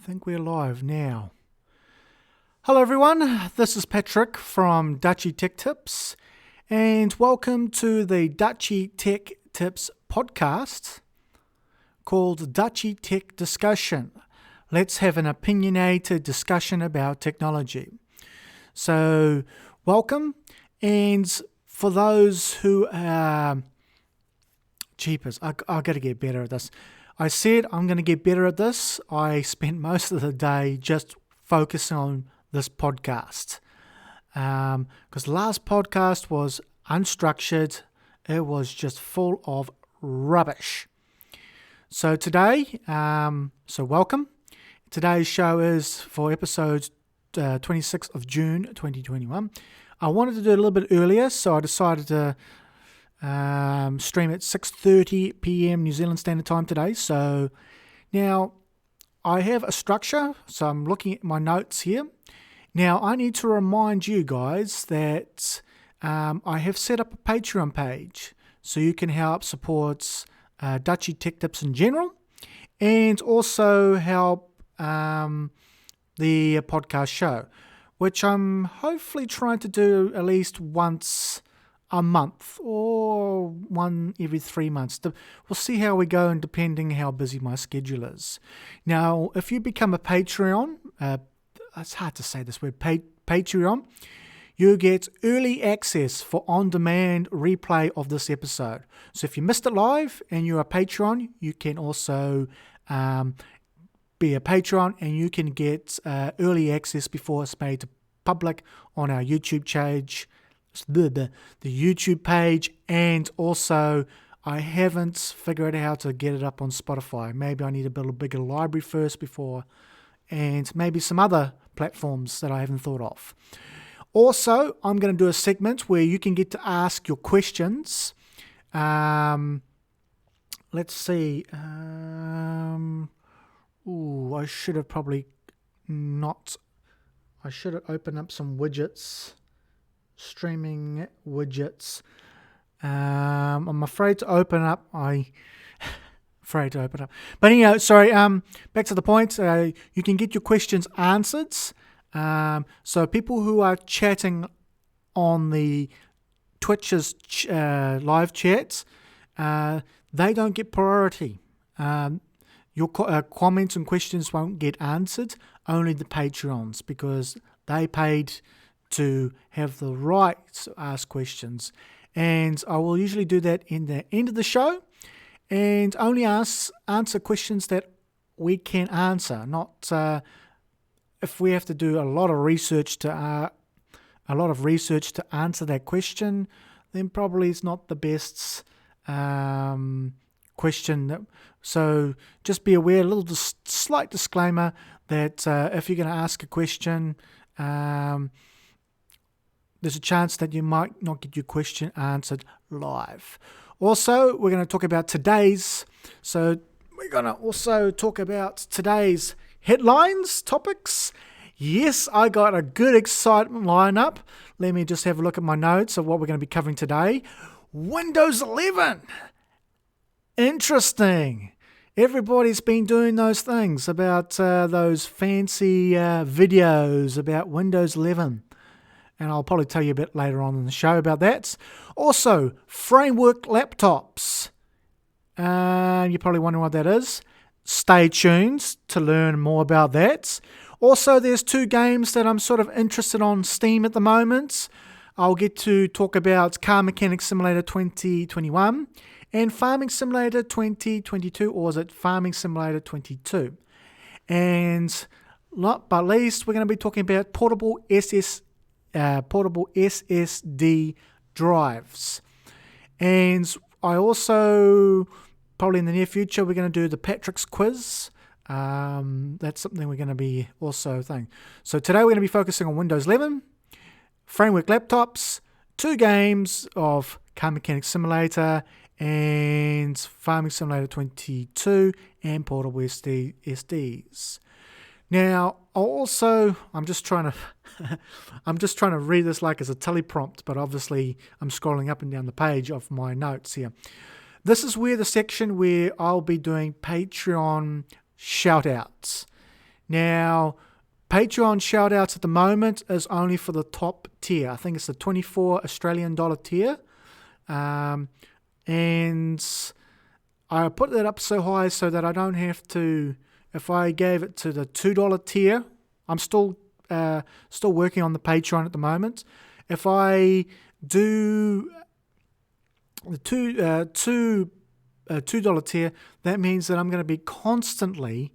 think we're live now. Hello everyone, this is Patrick from Dutchy Tech Tips, and welcome to the Dutchy Tech Tips podcast called Dutchy Tech Discussion. Let's have an opinionated discussion about technology. So, welcome, and for those who are cheapers, I got to get better at this. I said I'm going to get better at this. I spent most of the day just focusing on this podcast because the last podcast was unstructured. It was just full of rubbish. So today, welcome. Today's show is for episode 26th of June 2021. I wanted to do it a little bit earlier, so I decided to stream at 6:30 p.m. New Zealand Standard Time today. So now I have a structure, so I'm looking at my notes here. Now I need to remind you guys that I have set up a Patreon page so you can help support Dutchy Tech Tips in general and also help the podcast show, which I'm hopefully trying to do at least once a month or one every 3 months. We'll see how we go and depending how busy my schedule is. Now, if you become a Patreon, it's hard to say this word, Patreon, you get early access for on-demand replay of this episode. So if you missed it live and you're a Patreon, you can also be a Patreon and you can get early access before it's made public on our YouTube page, the YouTube page, and also I haven't figured out how to get it up on Spotify. Maybe I need to build a bigger library first before, and maybe some other platforms that I haven't thought of. Also, I'm going to do a segment where you can get to ask your questions. Let's see. I should have probably not. I should have opened up some widgets. Streaming widgets. I'm afraid to open up. But anyhow, sorry. Back to the point. You can get your questions answered. So people who are chatting on the Twitch's live chats, they don't get priority. Your comments and questions won't get answered. Only the Patreons, because they paid to have the right to ask questions. And I will usually do that in the end of the show and only answer questions that we can answer, not if we have to do a lot of research to answer that question, then probably it's not the best question. So just be aware, a little slight disclaimer that if you're going to ask a question, there's a chance that you might not get your question answered live. Also, we're going to talk about today's headlines, topics. Yes, I got a good excitement lineup. Let me just have a look at my notes of what we're going to be covering today. Windows 11. Interesting. Everybody's been doing those things about those fancy videos about Windows 11. And I'll probably tell you a bit later on in the show about that. Also, framework laptops. You're probably wondering what that is. Stay tuned to learn more about that. Also, there's 2 games that I'm sort of interested on Steam at the moment. I'll get to talk about Car Mechanic Simulator 2021 and Farming Simulator 2022, or is it Farming Simulator 22? And not but least, we're going to be talking about portable SSD drives. And I also, probably in the near future, we're going to do the Patrick's quiz. That's something we're going to be also thing. So today we're going to be focusing on Windows 11, framework laptops, 2 games of Car Mechanic Simulator and Farming Simulator 22 and portable SSDs. Now, I'm just trying to read this like as a teleprompt, but obviously I'm scrolling up and down the page of my notes here. This is where the section where I'll be doing Patreon shout-outs. Now, Patreon shout-outs at the moment is only for the top tier. I think it's the 24 Australian dollar tier. And I put that up so high so that I don't have to, if I gave it to the $2 tier, I'm still working on the Patreon at the moment. If I do the $2 tier, that means that I'm going to be constantly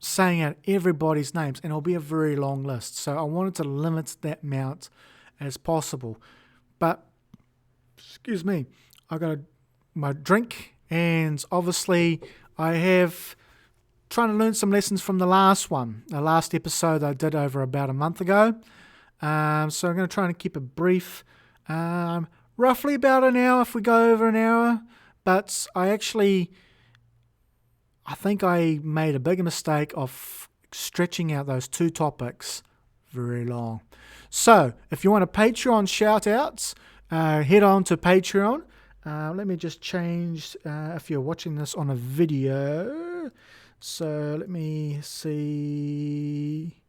saying out everybody's names, and it'll be a very long list. So I wanted to limit that amount as possible. But, excuse me, I got my drink, and obviously I have trying to learn some lessons from the last episode I did over about a month ago. So I'm going to try and keep it brief, roughly about an hour if we go over an hour. But I think I made a bigger mistake of stretching out those two topics very long. So if you want a Patreon shout-outs, head on to Patreon. Let me just change if you're watching this on a video. So let me see.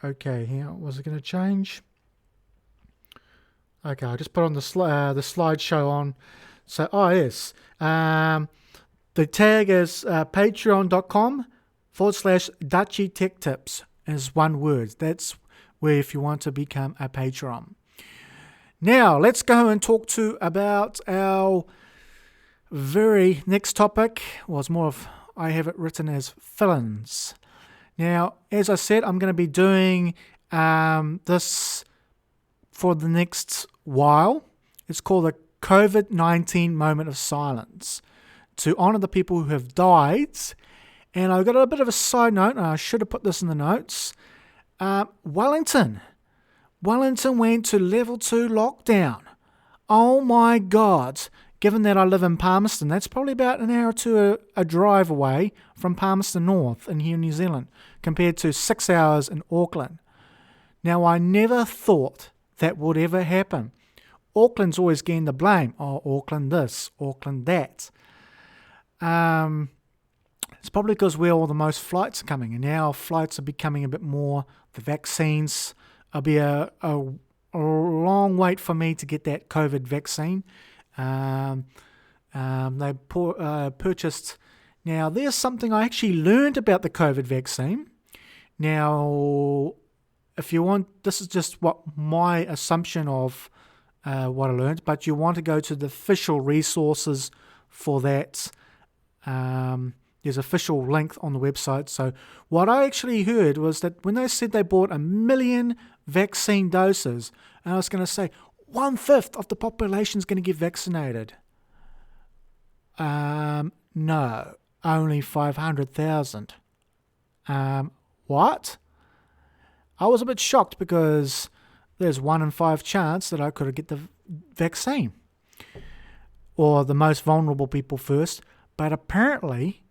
Okay, here, was it going to change? Okay, I just put on the slideshow on. So, yes. The tag is patreon.com/Dutchy Tech Tips is one word. That's where if you want to become a patron. Now, let's go and talk about our very next topic. I have it written as fill-ins. Now, as I said, I'm going to be doing this for the next while. It's called the COVID-19 Moment of Silence, to honour the people who have died. And I've got a bit of a side note, and I should have put this in the notes. Wellington went to level 2 lockdown. Oh my God. Given that I live in Palmerston, that's probably about an hour or two a drive away from Palmerston North in here in New Zealand, compared to 6 hours in Auckland. Now, I never thought that would ever happen. Auckland's always getting the blame. Oh, Auckland this, Auckland that. It's probably because where all the most flights are coming, and now flights are becoming a bit more. The vaccines, it'll be a long wait for me to get that COVID vaccine. They purchased. Now, there's something I actually learned about the COVID vaccine. Now, if you want, this is just what my assumption of what I learned, but you want to go to the official resources for that. There's official link on the website. So what I actually heard was that when they said they bought 1 million vaccine doses, and I was going to say 1/5 of the population is going to get vaccinated. No, only 500,000. What? I was a bit shocked because there's 1 in 5 chance that I could get the vaccine, or the most vulnerable people first. But apparently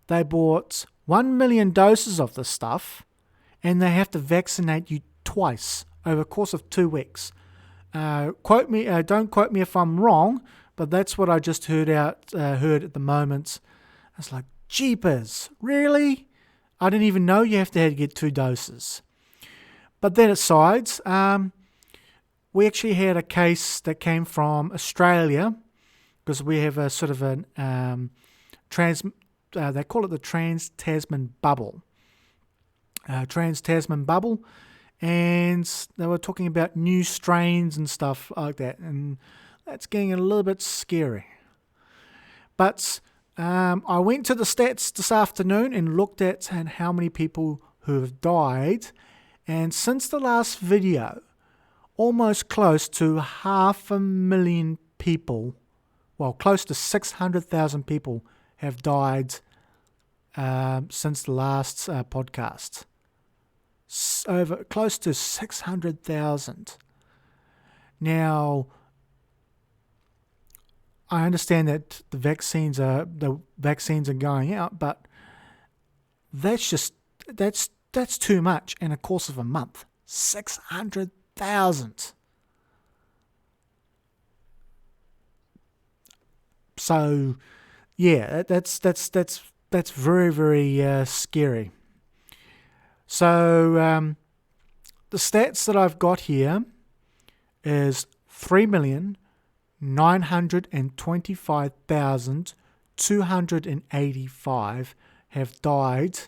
they bought 1 million doses of this stuff, and they have to vaccinate you twice over the course of 2 weeks. Don't quote me if I'm wrong, but that's what I just heard at the moment. I was like, jeepers, really? I didn't even know you have to get 2 doses. But that aside, we actually had a case that came from Australia, because we have a sort of they call it the Trans-Tasman bubble. Trans-Tasman bubble, and they were talking about new strains and stuff like that, and that's getting a little bit scary. But I went to the stats this afternoon and looked at how many people who have died, and since the last video, almost close to 500,000 people, well, close to 600,000 people have died since the last podcast. Over close to 600,000. Now, I understand that the vaccines are going out, but that's too much in a course of a month. 600,000. So, yeah, that's that's very, very scary. So the stats that I've got here is 3,925,285 have died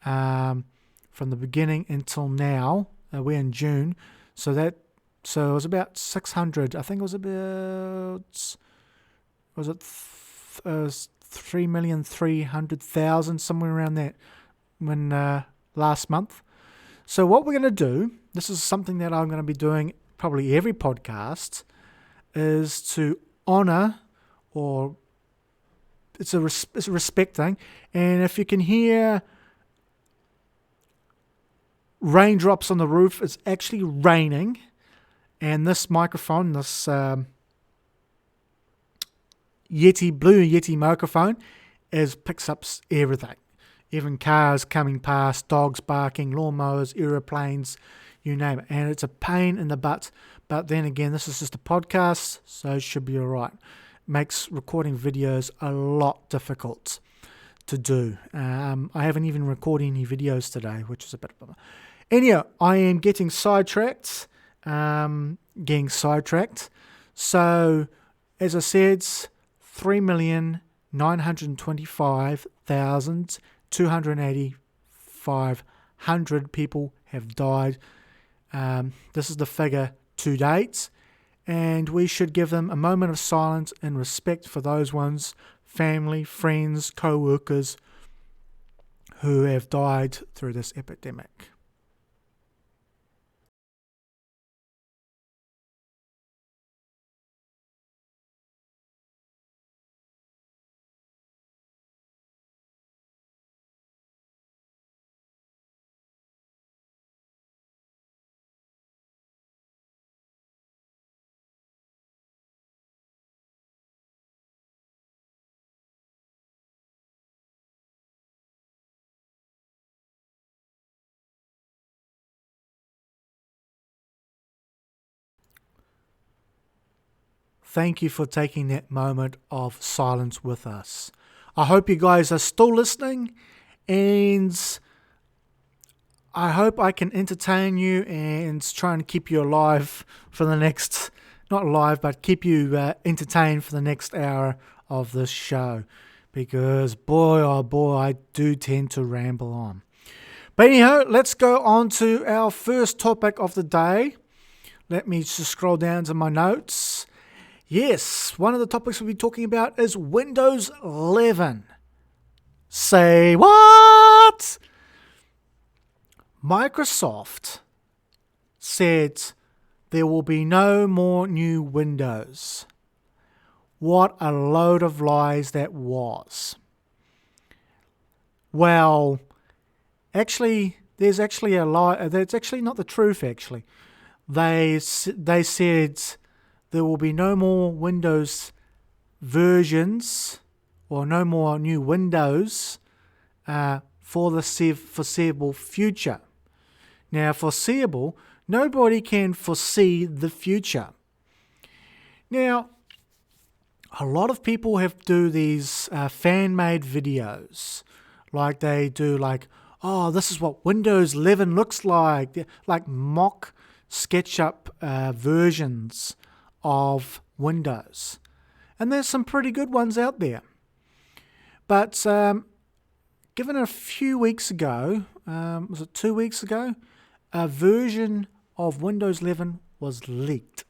from the beginning until now. We're in June, so it was about 600. I think it was about 3,300,000, somewhere around that, when last month. So what we're going to do, this is something that I'm going to be doing probably every podcast, is to honour, or it's a respect thing. And if you can hear raindrops on the roof, it's actually raining. And this microphone, this Blue Yeti microphone, picks up everything. Even cars coming past, dogs barking, lawnmowers, aeroplanes, you name it. And it's a pain in the butt. But then again, this is just a podcast, so it should be all right. Makes recording videos a lot difficult to do. I haven't even recorded any videos today, which is a bit of a bummer. Anyhow, I am getting sidetracked. So, as I said, 3,925,285 people have died. This is the figure to date, and we should give them a moment of silence and respect for those ones, family, friends, co-workers who have died through this epidemic. Thank you for taking that moment of silence with us. I hope you guys are still listening, and I hope I can entertain you and try and keep you alive for the next, not alive, but keep you entertained for the next hour of this show. Because boy, oh boy, I do tend to ramble on. But anyhow, let's go on to our first topic of the day. Let me just scroll down to my notes. Yes, one of the topics we'll be talking about is Windows 11. Say what? Microsoft said there will be no more new Windows. What a load of lies that was. Well, actually, there's actually a lie. That's actually not the truth, actually. They said there will be no more Windows versions, or no more new Windows for the foreseeable future. Now, foreseeable, nobody can foresee the future. Now, a lot of people do these fan-made videos. Like they do oh, this is what Windows 11 looks like mock SketchUp versions of Windows. And there's some pretty good ones out there. But given a few weeks ago, was it 2 weeks ago, a version of Windows 11 was leaked.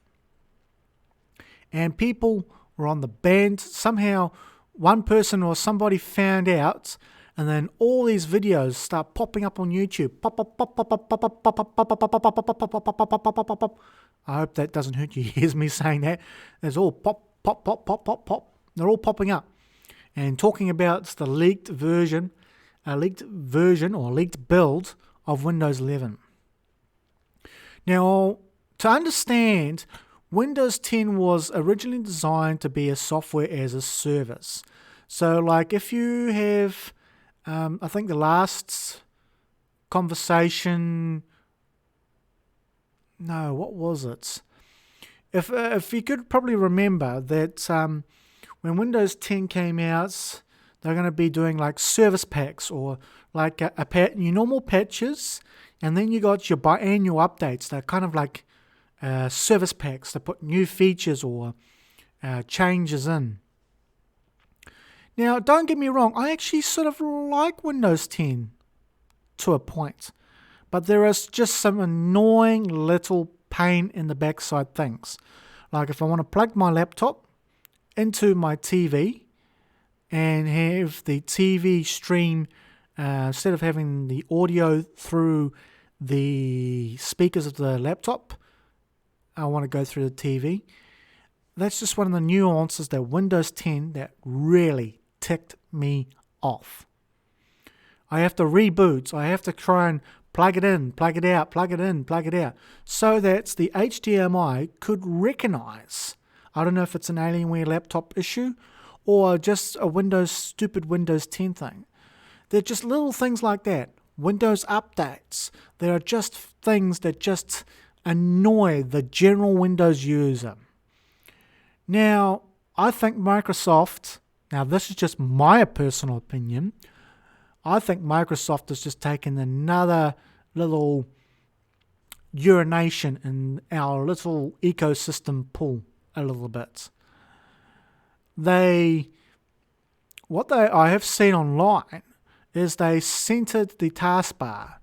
And people were on the band. Somehow one person or somebody found out, and then all these videos start popping up on YouTube. Pop, pop, pop, pop, pop, pop, pop, pop, pop, pop, pop, pop, pop, pop, pop, pop, pop, pop, pop, pop. I hope that doesn't hurt your ears, me saying that. There's all pop, pop, pop, pop, pop, pop. They're all popping up and talking about the leaked version or leaked build of Windows 11. Now, to understand, Windows 10 was originally designed to be a software as a service. So, if you have, I think the last conversation, no, what was it? If you could probably remember that when Windows 10 came out, they're going to be doing like service packs or like your normal patches, and then you got your biannual updates. They're kind of like service packs to put new features or changes in. Now, don't get me wrong, I actually sort of like Windows 10 to a point, but there is just some annoying little pain in the backside things. Like if I want to plug my laptop into my TV and have the TV stream, instead of having the audio through the speakers of the laptop, I want to go through the TV. That's just one of the nuances that Windows 10 that really ticked me off. I have to reboot. I have to try and plug it in, plug it out, plug it in, plug it out, so that the HDMI could recognize. I don't know if it's an Alienware laptop issue or just a stupid Windows 10 thing. They're just little things like that. Windows updates. There are just things that just annoy the general Windows user. Now, I think Microsoft, now this is just my personal opinion, I think Microsoft has just taken another little urination in our little ecosystem pool a little bit. I have seen online is they centered the taskbar.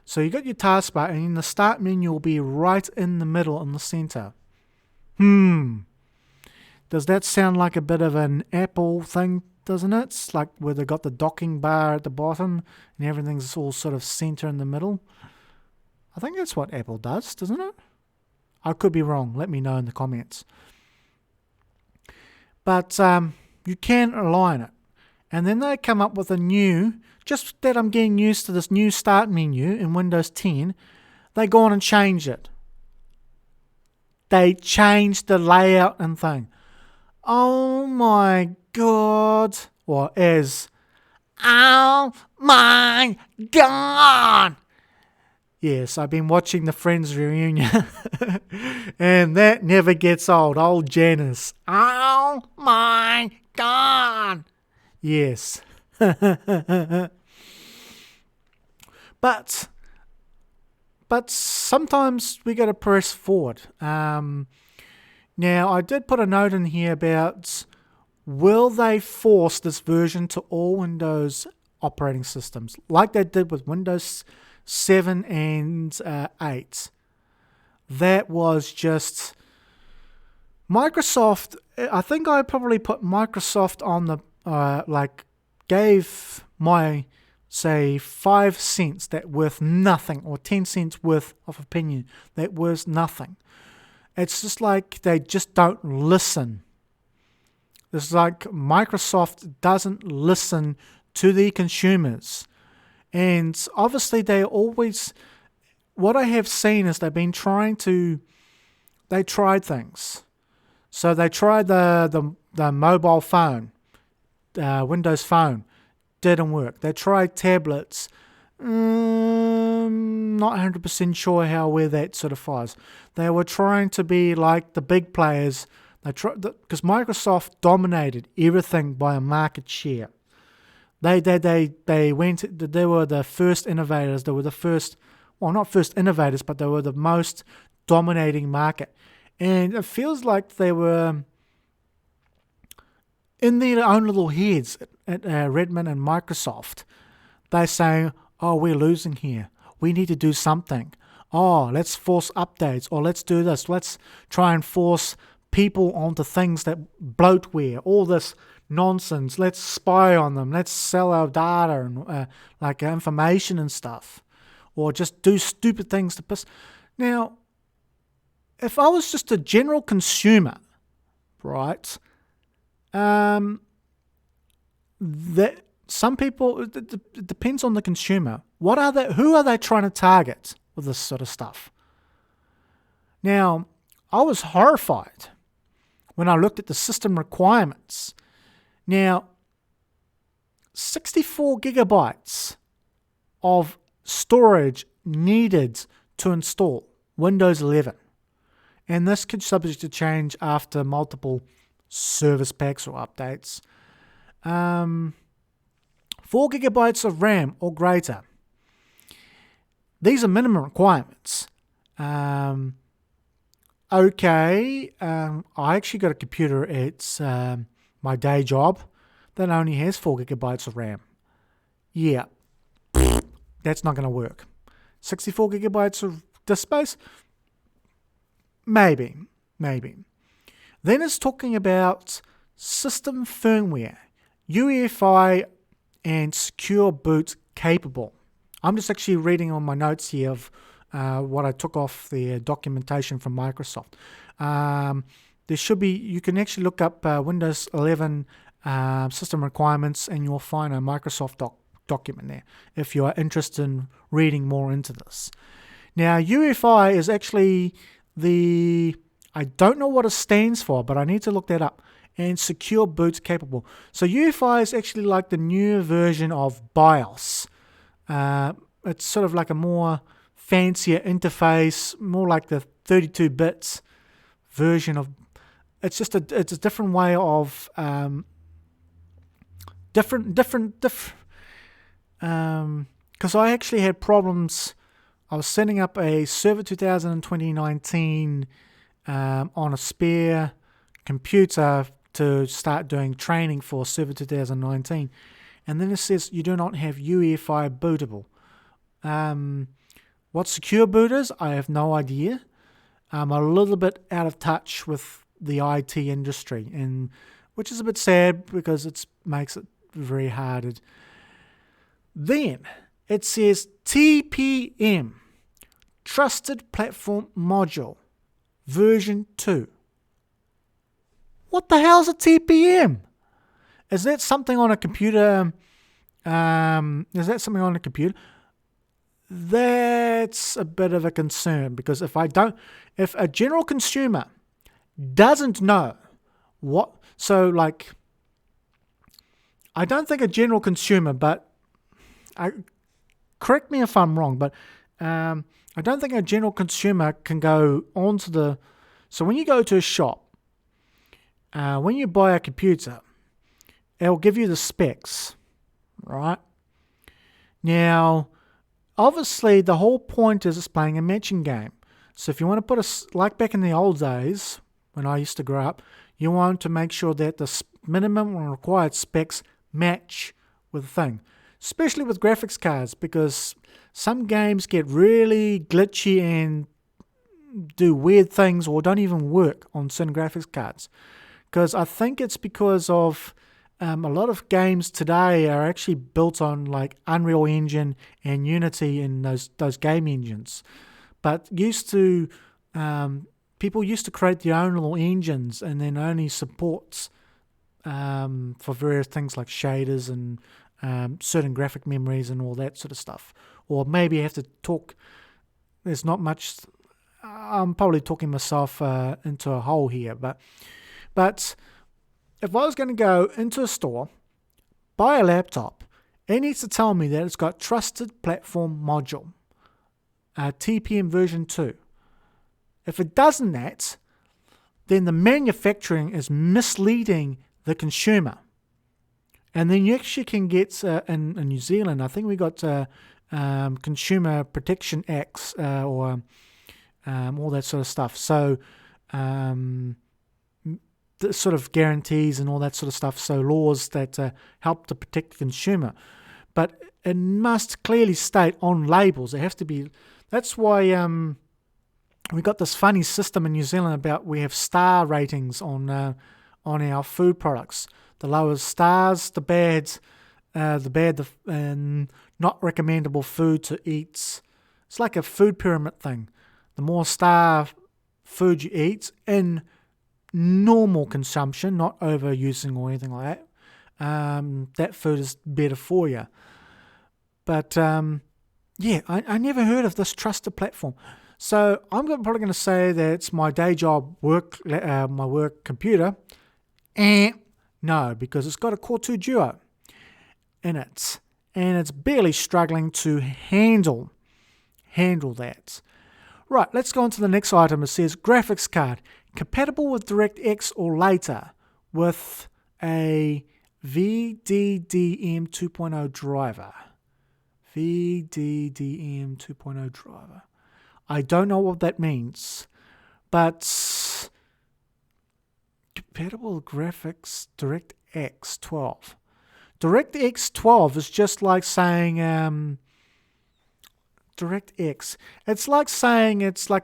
So you got your taskbar, and in the start menu will be right in the middle in the center. Does that sound like a bit of an Apple thing, doesn't it? It's like where they got the docking bar at the bottom and everything's all sort of center in the middle. I think that's what Apple does, doesn't it? I could be wrong. Let me know in the comments. But you can align it. And then they come up with a new, just that I'm getting used to this new start menu in Windows 10, they go on and change it. They changed the layout and thing. Oh my God. Oh my God. Yes, I've been watching the Friends reunion and that never gets old. Old Janice. Oh my God. Yes. But sometimes we got to press forward. Now, I did put a note in here about will they force this version to all Windows operating systems like they did with Windows 7 and 8. That was just Microsoft. I think I probably put Microsoft on the gave my, say, 5 cents that worth nothing, or 10 cents worth of opinion that worth nothing. It's just like they just don't listen. It's like Microsoft doesn't listen to the consumers. And obviously they always, what I have seen is they tried things. So they tried the mobile phone, Windows Phone, didn't work. They tried tablets, not 100% sure where that sort of fires. They were trying to be like the big players. They tried because Microsoft dominated everything by a market share. They were the first innovators. They were the first, well, not first innovators, but they were the most dominating market. And it feels like they were in their own little heads at Redmond and Microsoft. They're saying, oh, we're losing here. We need to do something. Oh, let's force updates, or let's do this. Let's try and force people onto things that bloatware, all this nonsense. Let's spy on them. Let's sell our data and information and stuff, or just do stupid things to piss. Now, if I was just a general consumer, right? That some people, it depends on the consumer. Who are they trying to target with this sort of stuff? Now, I was horrified when I looked at the system requirements. Now, 64 gigabytes of storage needed to install Windows 11. And this could subject to change after multiple service packs or updates. 4 gigabytes of RAM or greater. These are minimum requirements. I actually got a computer at my day job that only has 4 gigabytes of RAM. Yeah, that's not going to work. 64 gigabytes of disk space? Maybe. Then it's talking about system firmware, UEFI and secure boot capable. I'm just actually reading on my notes here of what I took off the documentation from Microsoft. There should be, you can actually look up Windows 11 system requirements and you'll find a Microsoft document there if you are interested in reading more into this. Now, UEFI is actually I don't know what it stands for, but I need to look that up. And secure boot capable. So UEFI is actually like the new version of BIOS. It's sort of like a more fancier interface, more like the 32 bits version of. It's a different way of different. Because I actually had problems. I was setting up a Server 2019 on a spare computer to start doing training for Server 2019, and then it says you do not have UEFI bootable. What secure boot is, I have no idea. I'm a little bit out of touch with the IT industry, and which is a bit sad because it makes it very hard. Then it says TPM, Trusted Platform Module, version 2. What the hell's a TPM? Is that something on a computer? That's a bit of a concern, because if a general consumer doesn't know what, I don't think a general consumer, but correct me if I'm wrong, but I don't think a general consumer can go onto so when you go to a shop, when you buy a computer, it'll give you the specs, right? Now, obviously, the whole point is it's playing a matching game. So if you want to put like back in the old days, when I used to grow up, you want to make sure that the minimum and required specs match with the thing. Especially with graphics cards, because some games get really glitchy and do weird things or don't even work on certain graphics cards. Because I think it's because of a lot of games today are actually built on like Unreal Engine and Unity and those game engines. But people used to create their own little engines and then only supports for various things like shaders and certain graphic memories and all that sort of stuff. Or maybe you have to talk, there's not much, I'm probably talking myself into a hole here, but if I was going to go into a store, buy a laptop, it needs to tell me that it's got Trusted Platform Module, TPM version 2. If it doesn't that, then the manufacturing is misleading the consumer. And then you actually can get, in New Zealand, I think we got Consumer Protection Acts or all that sort of stuff. So the sort of guarantees and all that sort of stuff. So laws that help to protect the consumer. But it must clearly state on labels. It has to be. That's why we got this funny system in New Zealand about we have star ratings on our food products. The lower stars, the bad, not recommendable food to eat. It's like a food pyramid thing. The more star food you eat in normal consumption, not overusing or anything like that, that food is better for you. But I never heard of this trusted platform. So I'm probably going to say that it's my day job my work computer. No, because it's got a Core 2 Duo in it, and it's barely struggling to handle that. Right, let's go on to the next item. It says graphics card compatible with DirectX or later with a VDDM 2.0 driver. VDDM 2.0 driver. I don't know what that means, but compatible graphics DirectX 12. DirectX 12 is just like saying DirectX. It's like saying it's like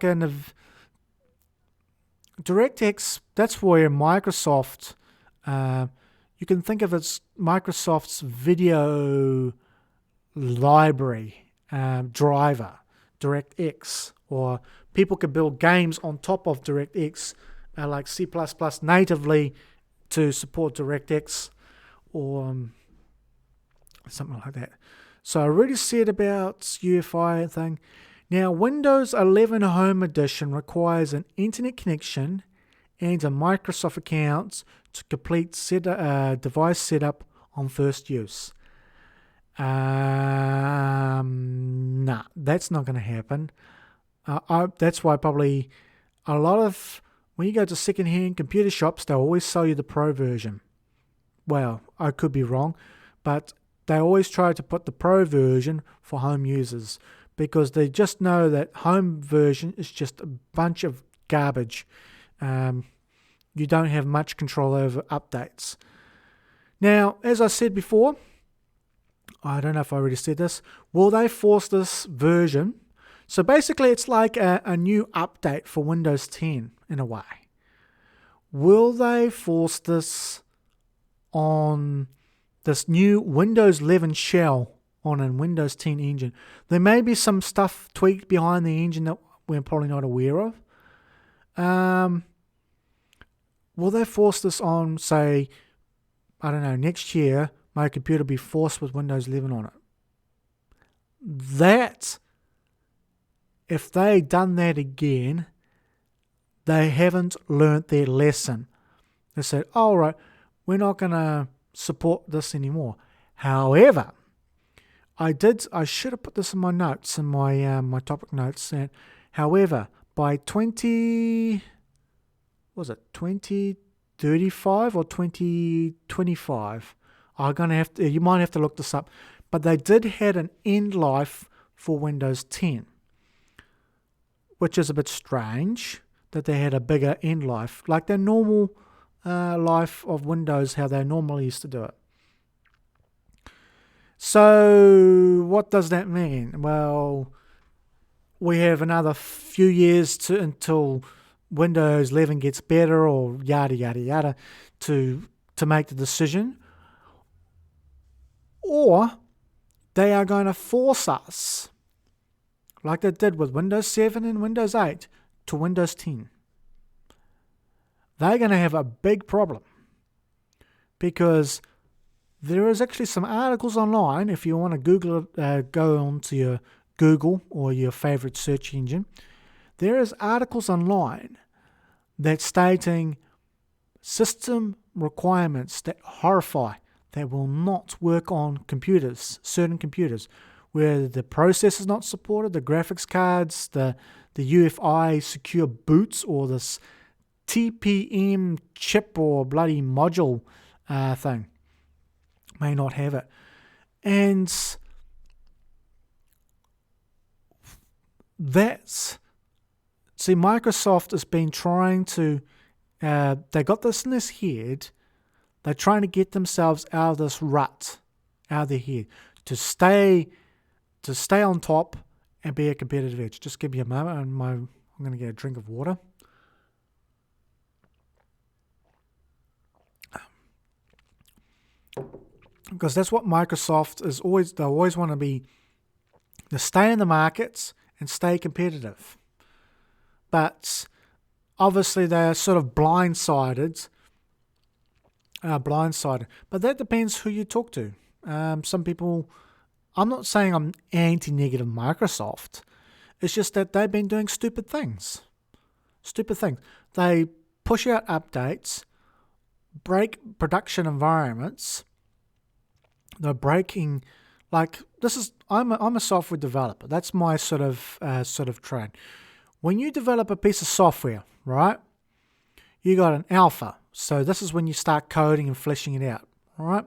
DirectX. That's where Microsoft. You can think of it as Microsoft's video library driver, DirectX, or people could build games on top of DirectX, like C++ natively to support DirectX, or something like that. So I already said about UEFI thing. Now, Windows 11 Home Edition requires an internet connection and a Microsoft account to complete device setup on first use. Nah, that's not going to happen. That's why probably a lot of, when you go to second-hand computer shops, they'll always sell you the Pro version. Well, I could be wrong, but they always try to put the Pro version for home users because they just know that home version is just a bunch of garbage. You don't have much control over updates. Now, as I said before, I don't know if I already said this, will they force this version? So basically it's like a new update for Windows 10 in a way. Will they force this on this new Windows 11 shell on a Windows 10 engine? There may be some stuff tweaked behind the engine that we're probably not aware of. Will they force this on, say, I don't know, next year, my computer will be forced with Windows 11 on it? That, if they done that again, they haven't learnt their lesson. They said, all right, we're not going to support this anymore. However, I should have put this in my notes, in my topic notes. And however, by 2035 or 2025, you might have to look this up, but they did had an end life for Windows 10, which is a bit strange that they had a bigger end life, like their normal life of Windows, how they normally used to do it. So what does that mean? Well, we have another few years until Windows 11 gets better, or yada yada yada, to make the decision. Or they are going to force us, like they did with Windows 7 and Windows 8, to Windows 10. They're going to have a big problem because there is actually some articles online. If you want to Google it, go on to your Google or your favorite search engine. There is articles online that stating system requirements that horrify, that will not work on computers, certain computers, where the processor is not supported, the graphics cards, the UEFI secure boots, or this TPM chip or bloody module thing may not have it. And Microsoft has been trying to, they got this in this head. They're trying to get themselves out of this rut, out of their head, to stay on top and be a competitive edge. Just give me a moment, and I'm going to get a drink of water. Because that's what Microsoft is always. They always want to stay in the markets and stay competitive. But obviously they're sort of blindsided. But that depends who you talk to. Some people, I'm not saying I'm anti-negative Microsoft. It's just that they've been doing stupid things. They push out updates, break production environments. They're breaking, like, I'm a software developer. That's my sort of trade. When you develop a piece of software, right, you got an alpha. So this is when you start coding and fleshing it out, all right?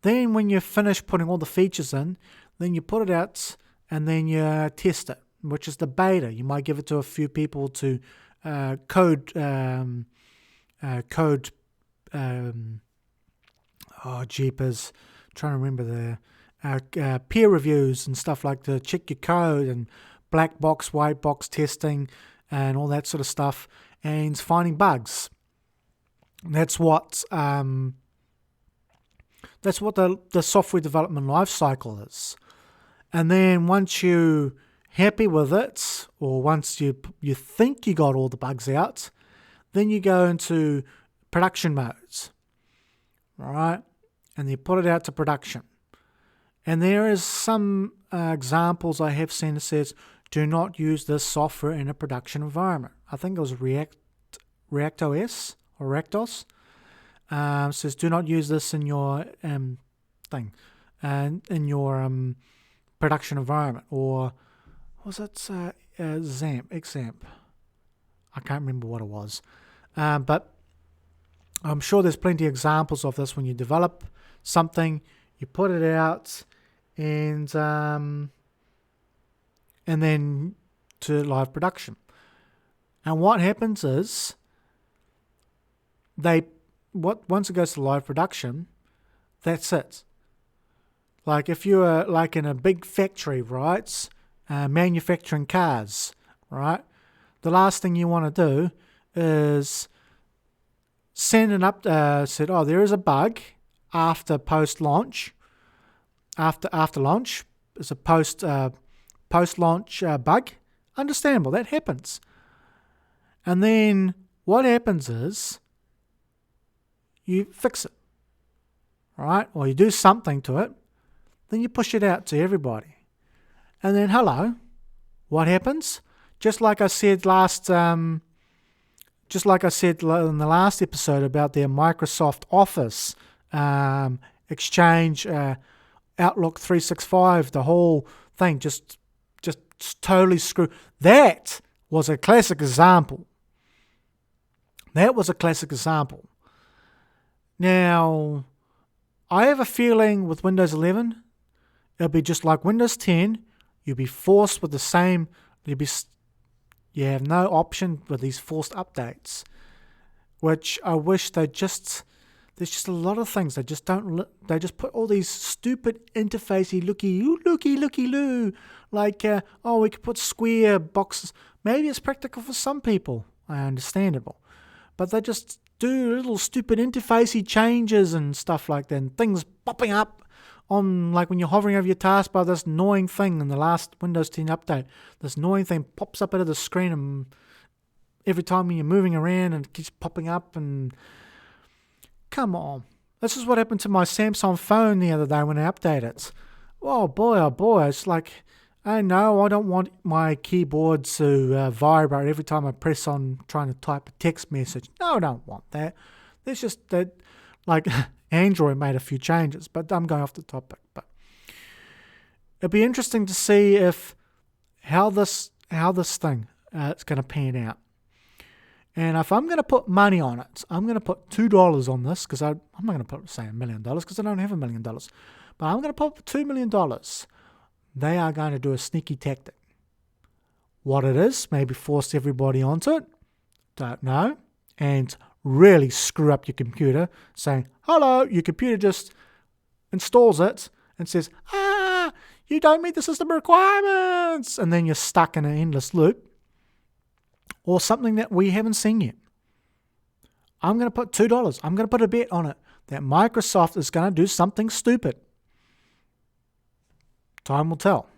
Then when you finish putting all the features in, then you put it out and then you test it, which is the beta. You might give it to a few people to code, jeepers, trying to remember the peer reviews and stuff like to check your code and black box, white box testing and all that sort of stuff, and finding bugs. That's what the software development life cycle is. And then once you're happy with it, or once you think you got all the bugs out, then you go into production modes, all right? And you put it out to production. And there is some examples I have seen that says, do not use this software in a production environment. I think it was ReactOS or ReactOS. Says, do not use this in your thing, and in your production environment. Or was it XAMPP? I can't remember what it was. But I'm sure there's plenty of examples of this when you develop something, you put it out, and then to live production. And what happens is once it goes to live production, that's it. Like if you're like in a big factory, right, manufacturing cars, right, the last thing you want to do is send an said, oh, there is a bug after post-launch. After launch, it's a post-launch bug. Understandable, that happens. And then what happens is you fix it, right? Or you do something to it, then you push it out to everybody. And then, hello, what happens? Just like I said in the last episode about their Microsoft Office, Exchange, Outlook 365, the whole thing just totally screwed. That was a classic example. Now, I have a feeling with Windows 11, it'll be just like Windows 10. You'll be forced with the same. You have no option with these forced updates, which I wish there's just a lot of things they just don't. They just put all these stupid interfacey looky-loo, like we could put square boxes. Maybe it's practical for some people, understandable, but they just do little stupid interfacey changes and stuff like that, and things popping up on, like when you're hovering over your taskbar, this annoying thing in the last Windows 10 update, this annoying thing pops up out of the screen, and every time you're moving around and it keeps popping up. And come on, this is what happened to my Samsung phone the other day when I updated it. Oh boy, it's like, I don't want my keyboard to vibrate every time I press on trying to type a text message. No, I don't want that. There's just that, like, Android made a few changes, but I'm going off the topic. But it'll be interesting to see how this thing is going to pan out. And if I'm going to put money on it, I'm going to put $2 on this, because I'm not going to say $1 million, because I don't have $1 million. But I'm going to put $2 million. They are going to do a sneaky tactic. What it is, maybe force everybody onto it, don't know, and really screw up your computer, saying, hello, your computer just installs it and says, you don't meet the system requirements, and then you're stuck in an endless loop, or something that we haven't seen yet. I'm going to put $2. I'm going to put a bet on it that Microsoft is going to do something stupid. Time will tell,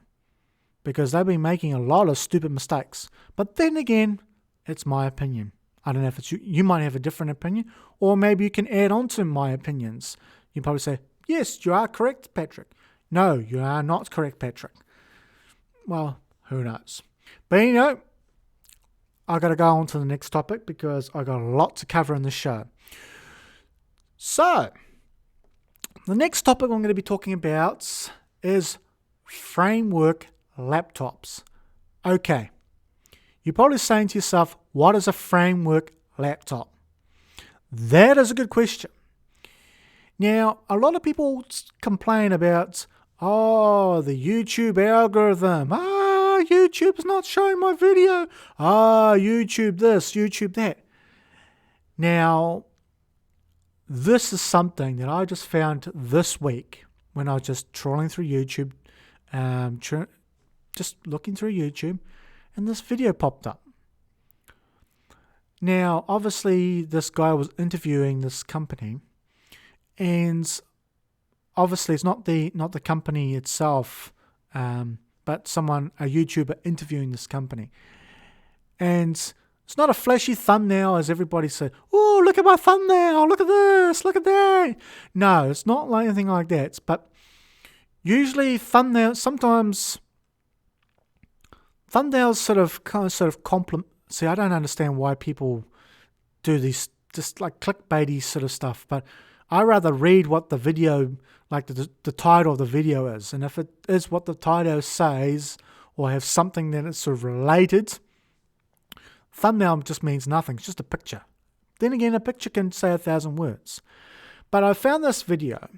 because they've been making a lot of stupid mistakes. But then again, it's my opinion. I don't know if it's you. You might have a different opinion, or maybe you can add on to my opinions. You probably say, yes, you are correct, Patrick. No, you are not correct, Patrick. Well, who knows? But I got to go on to the next topic, because I got a lot to cover in this show. So, the next topic I'm going to be talking about is framework laptops. Okay, you're probably saying to yourself, what is a framework laptop? That is a good question. Now, a lot of people complain about, the YouTube algorithm. YouTube's not showing my video. YouTube this, YouTube that. Now, this is something that I just found this week when I was just trawling through YouTube, just looking through YouTube, and this video popped up. Now, obviously, this guy was interviewing this company, and obviously, it's not the company itself, but a YouTuber interviewing this company, and it's not a flashy thumbnail as everybody said. Oh, look at my thumbnail! Look at this! Look at that! No, it's not like anything like that. But usually, thumbnails sort of compliment. See, I don't understand why people do these just like clickbaity sort of stuff, but I rather read what the video, like the title of the video is, and if it is what the title says or have something that is sort of related, thumbnail just means nothing. It's just a picture. Then again, a picture can say 1,000 words. But I found this video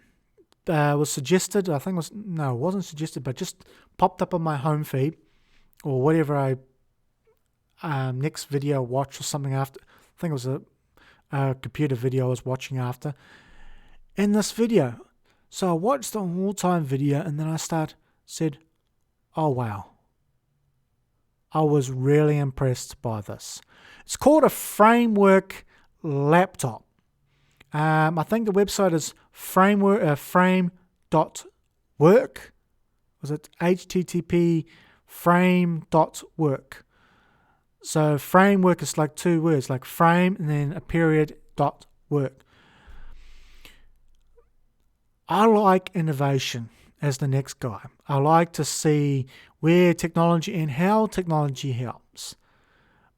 was suggested. I think it wasn't suggested, but just popped up on my home feed or whatever I next video watch or something after. I think it was a computer video I was watching after. In this video, so I watched the whole time video, and then I said, "Oh wow." I was really impressed by this. It's called a Framework laptop. I think the website is frame.work. Was it HTTP frame.work? So framework is like two words, like frame and then a period .work. I like innovation as the next guy. I like to see where technology and how technology helps.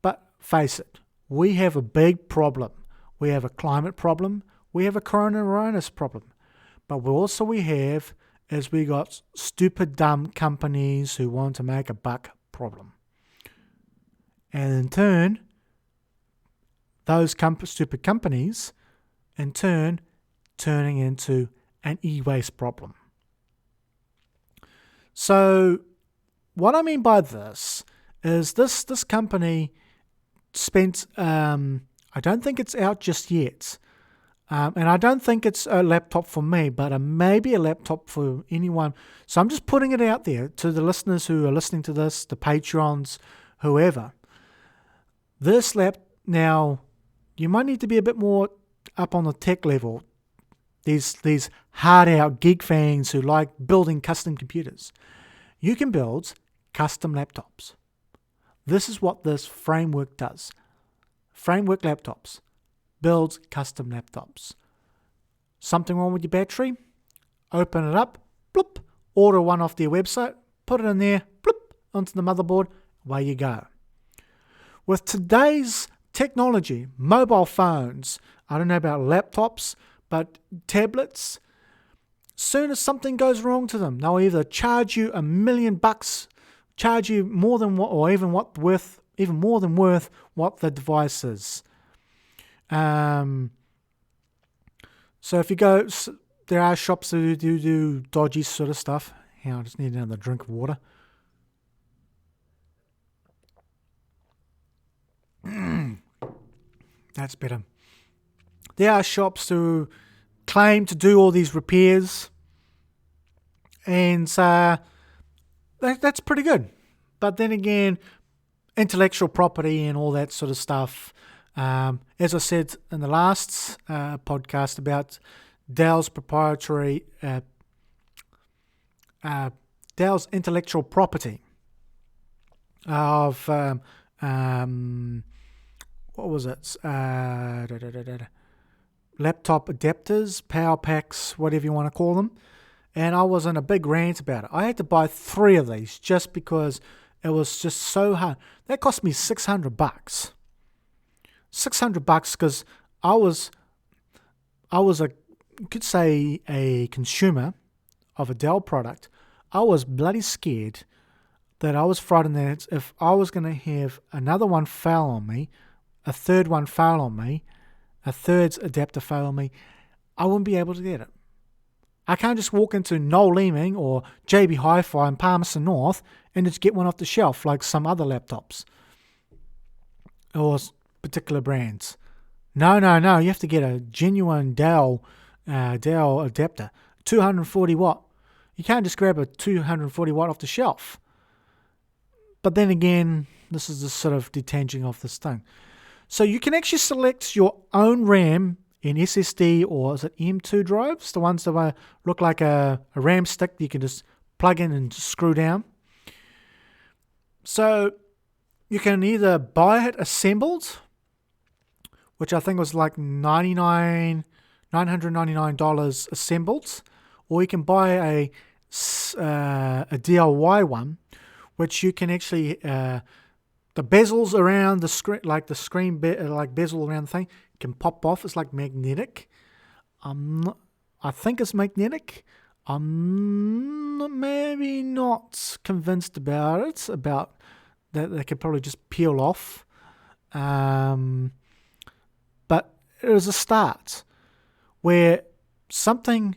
But face it, we have a big problem. We have a climate problem. We have a coronavirus problem. But we got stupid, dumb companies who want to make a buck problem. And in turn, those stupid companies, in turn, turning into an e-waste problem. So what I mean by this is this company spent, I don't think it's out just yet, and I don't think it's a laptop for me, but maybe a laptop for anyone. So I'm just putting it out there to the listeners who are listening to this, the Patreons, whoever. This now, you might need to be a bit more up on the tech level. These hard-out geek fans who like building custom computers. You can build custom laptops. This is what this framework does. Framework laptops builds custom laptops. Something wrong with your battery? Open it up, bloop, order one off their website, put it in there, bloop, onto the motherboard, away you go. With today's technology, mobile phones, I don't know about laptops, but tablets, soon as something goes wrong to them, they'll either charge you $1 million, charge you more than what, or even more than worth what the device is. So if you go, there are shops that do dodgy sort of stuff. Hang on, I just need another drink of water. That's better. There are shops who claim to do all these repairs, and that's pretty good. But then again, intellectual property and all that sort of stuff. As I said in the last podcast about Dell's proprietary, Dell's intellectual property of what was it? Laptop adapters, power packs, whatever you want to call them. And I was in a big rant about it. I had to buy 3 of these just because it was just so hard. That cost me $600. $600 because I was you could say a consumer of a Dell product. I was bloody scared that I was frightened that if I was going to have another one fail on me, a third one fail on me, a third adapter fail on me, I wouldn't be able to get it. I can't just walk into Noel Leeming or JB Hi-Fi in Palmerston North and just get one off the shelf like some other laptops or particular brands. No. You have to get a genuine Dell adapter, 240 watt. You can't just grab a 240 watt off the shelf. But then again, this is the sort of detangling of this thing. So you can actually select your own RAM in SSD or is it M2 drives, the ones that look like a RAM stick you can just plug in and just screw down. So you can either buy it assembled, which I think was like $999 assembled, or you can buy a DIY one, which you can actually the bezels around the screen, like the screen like bezel around the thing, can pop off. It's like magnetic. I think it's magnetic. I'm maybe not convinced about it. About that, they could probably just peel off. But it was a start where the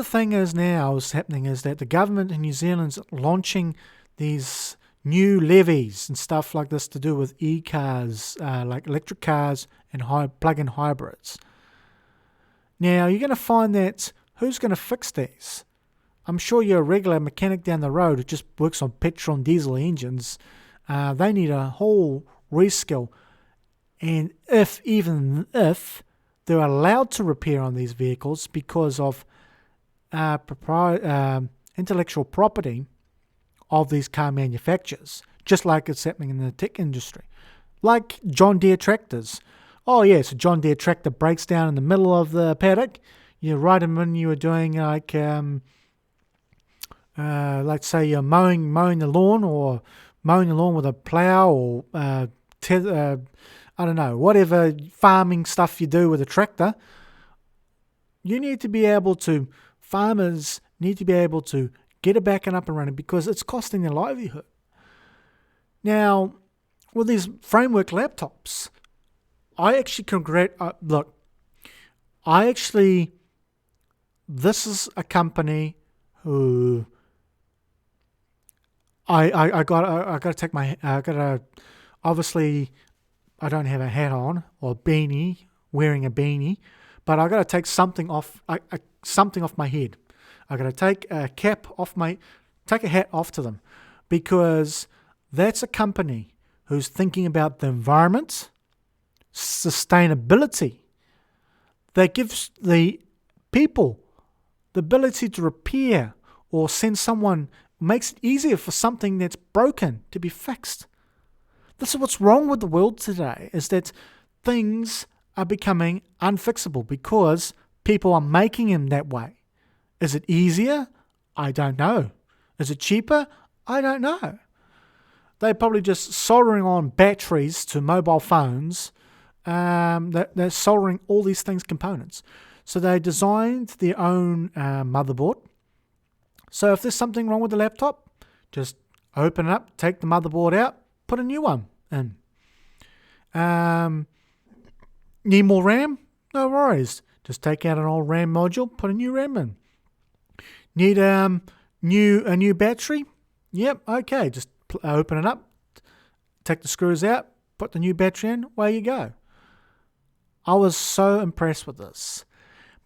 thing is now is happening is that the government in New Zealand's launching these new levies and stuff like this to do with e-cars, like electric cars and plug-in hybrids. Now, you're going to find that who's going to fix these? I'm sure you're a regular mechanic down the road who just works on petrol and diesel engines. They need a whole reskill. And if they're allowed to repair on these vehicles because of intellectual property of these car manufacturers, just like it's happening in the tech industry. Like John Deere tractors. Oh yes, a John Deere tractor breaks down in the middle of the paddock. You ride them when you were doing like say you're mowing the lawn or mowing the lawn with a plow or I don't know, whatever farming stuff you do with a tractor. Farmers need to be able to get it back and up and running because it's costing their livelihood. Now, with these framework laptops, this is a company who obviously I don't have a hat on or wearing a beanie, but I got to take something off my head. I got to take a hat off to them, because that's a company who's thinking about the environment, sustainability. That gives the people the ability to repair or send someone, makes it easier for something that's broken to be fixed. This is what's wrong with the world today, is that things are becoming unfixable because people are making them that way. Is it easier? I don't know. Is it cheaper? I don't know. They're probably just soldering on batteries to mobile phones. They're soldering all these things, components. So they designed their own motherboard. So if there's something wrong with the laptop, just open it up, take the motherboard out, put a new one in. Need more RAM? No worries. Just take out an old RAM module, put a new RAM in. Need a new battery? Yep, okay. Just open it up, take the screws out, put the new battery in, away you go. I was so impressed with this.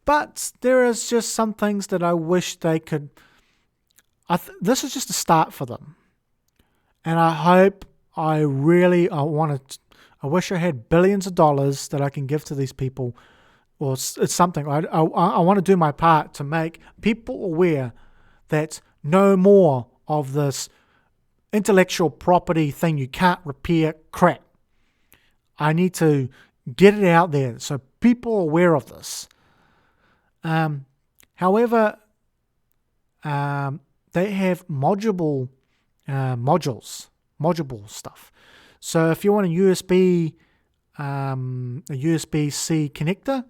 But there is just some things that I wish they could... this is just a start for them. And I wish I had billions of dollars that I can give to these people, or it's something. I want to do my part to make people aware that no more of this intellectual property thing you can't repair crap. I need to get it out there so people are aware of this. However, they have modular stuff. So if you want a USB-C connector,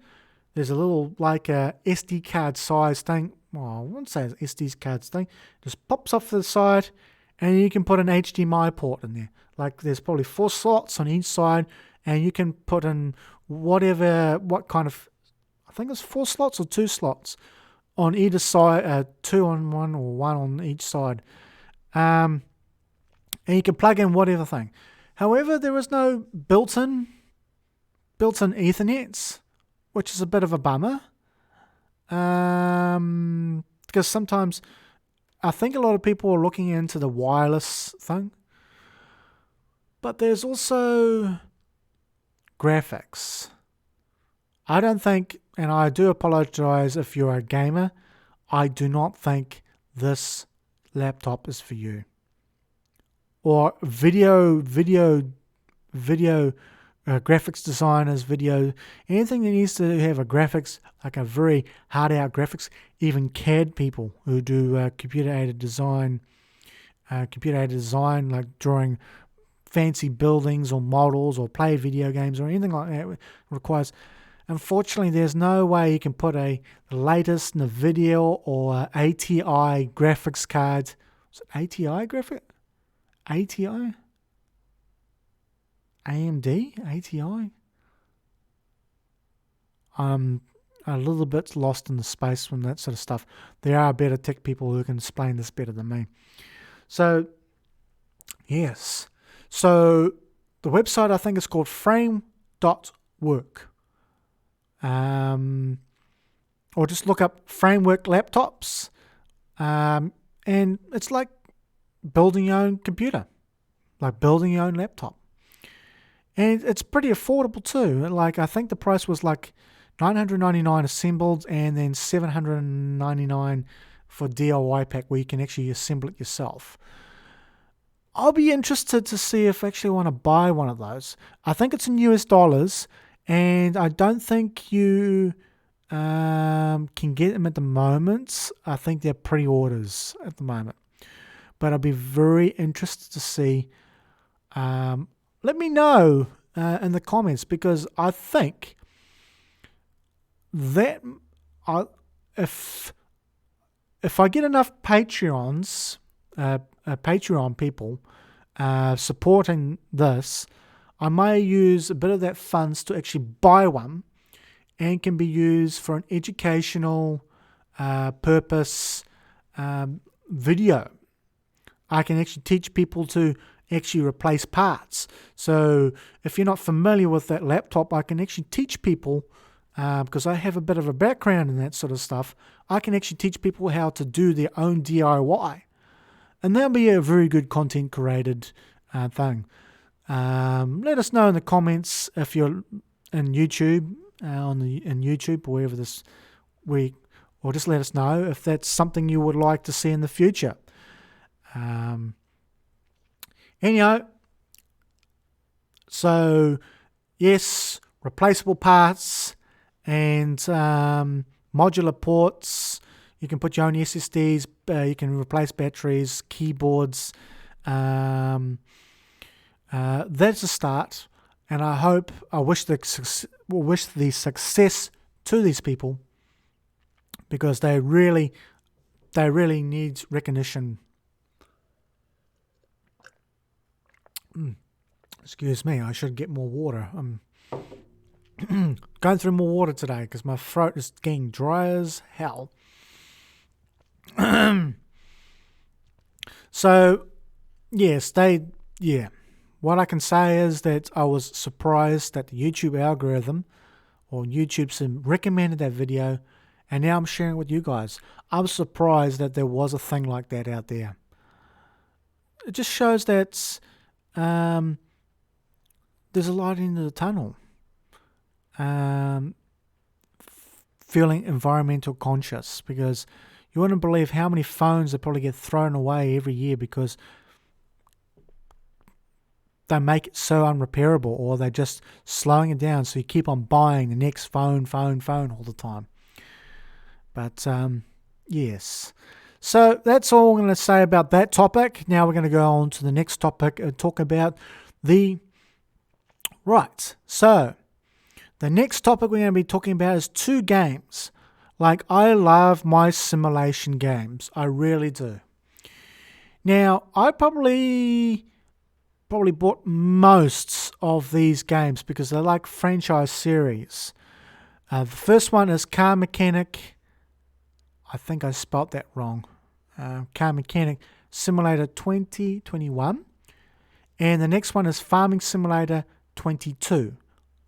there's a little like a SD card size thing. Well, I wouldn't say it's SD card thing. Just pops off to the side, and you can put an HDMI port in there. Like there's probably 4 slots on each side, and you can put in what kind of, I think it's 4 slots or 2 slots on either side, 2 on one or 1 on each side. And you can plug in whatever thing. However, there is no built-in Ethernets, which is a bit of a bummer. Because sometimes I think a lot of people are looking into the wireless thing. But there's also graphics. I don't think, and I do apologize if you're a gamer, I do not think this laptop is for you. Or video graphics designers, anything that needs to have a graphics, like a very hard out graphics, even CAD people who do computer-aided design, like drawing fancy buildings or models or play video games or anything like that requires. Unfortunately, there's no way you can put a latest NVIDIA or ATI graphics card. Is it ATI graphic? ATI? AMD? ATI? I'm a little bit lost in the space from that sort of stuff. There are better tech people who can explain this better than me. So, yes. So, the website I think is called frame.work. Or just look up framework laptops. And it's like building your own computer. Like building your own laptop. And it's pretty affordable too. Like I think the price was like $999 assembled and then $799 for DIY pack where you can actually assemble it yourself. I'll be interested to see if I actually want to buy one of those. I think it's in US dollars and I don't think you can get them at the moment. I think they're pre-orders at the moment. But I'll be very interested to see. Let me know in the comments because I think that if I get enough Patreon people supporting this, I may use a bit of that funds to actually buy one and can be used for an educational purpose video. I can actually teach people to actually replace parts. So if you're not familiar with that laptop, I can actually teach people, because I have a bit of a background in that sort of stuff, I can actually teach people how to do their own DIY. And that'll be a very good content created thing. Let us know in the comments if you're in YouTube, in YouTube or wherever this week, or just let us know if that's something you would like to see in the future. Anyhow, so yes, replaceable parts and modular ports. You can put your own SSDs. You can replace batteries, keyboards. That's a start, and I wish the success to these people because they really need recognition. Excuse me, I should get more water. I'm going through more water today because my throat is getting dry as hell. So, yes, what I can say is that I was surprised that the YouTube algorithm or YouTube's recommended that video, and now I'm sharing it with you guys. I was surprised that there was a thing like that out there. It just shows that there's a light into the tunnel. Feeling environmental conscious, because you wouldn't believe how many phones that probably get thrown away every year because they make it so unrepairable, or they're just slowing it down, so you keep on buying the next phone all the time. But yes. So that's all I'm going to say about that topic. Now we're going to go on to the next topic and talk about so the next topic we're going to be talking about is 2 games. Like, I love my simulation games. I really do. Now, I probably bought most of these games because they're like franchise series. The first one is Car Mechanic. I think I spelt that wrong. Car Mechanic Simulator 2021. And the next one is Farming Simulator 22,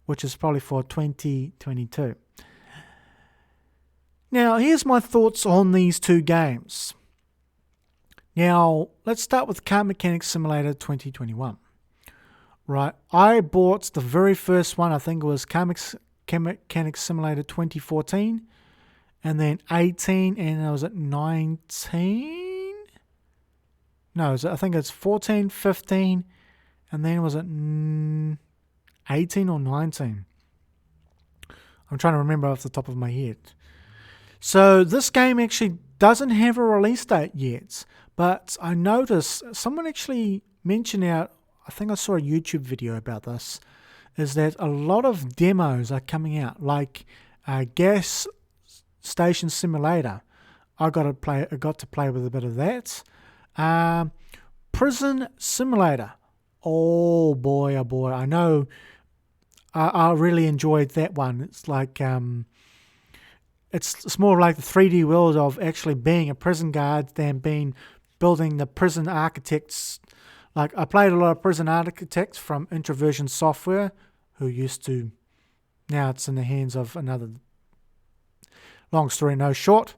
which is probably for 2022. Now, here's my thoughts on these two games. Now, let's start with Car Mechanic Simulator 2021. Right, I bought the very first one, I think it was Car Mechanic Simulator 2014, and then 18, and I was at 19? No, I think it's 14, 15, and then was it 18 or 19? I'm trying to remember off the top of my head. So this game actually doesn't have a release date yet, but I noticed someone actually mentioned out, I think I saw a YouTube video about this, is that a lot of demos are coming out, like Gas Station Simulator. I got to play with a bit of that. Prison Simulator. Oh boy, I know. I really enjoyed that one. It's like it's more like the 3D world of actually being a prison guard than building the prison architects. Like, I played a lot of prison architects from Introversion Software, who used to, now it's in the hands of another, long story no short.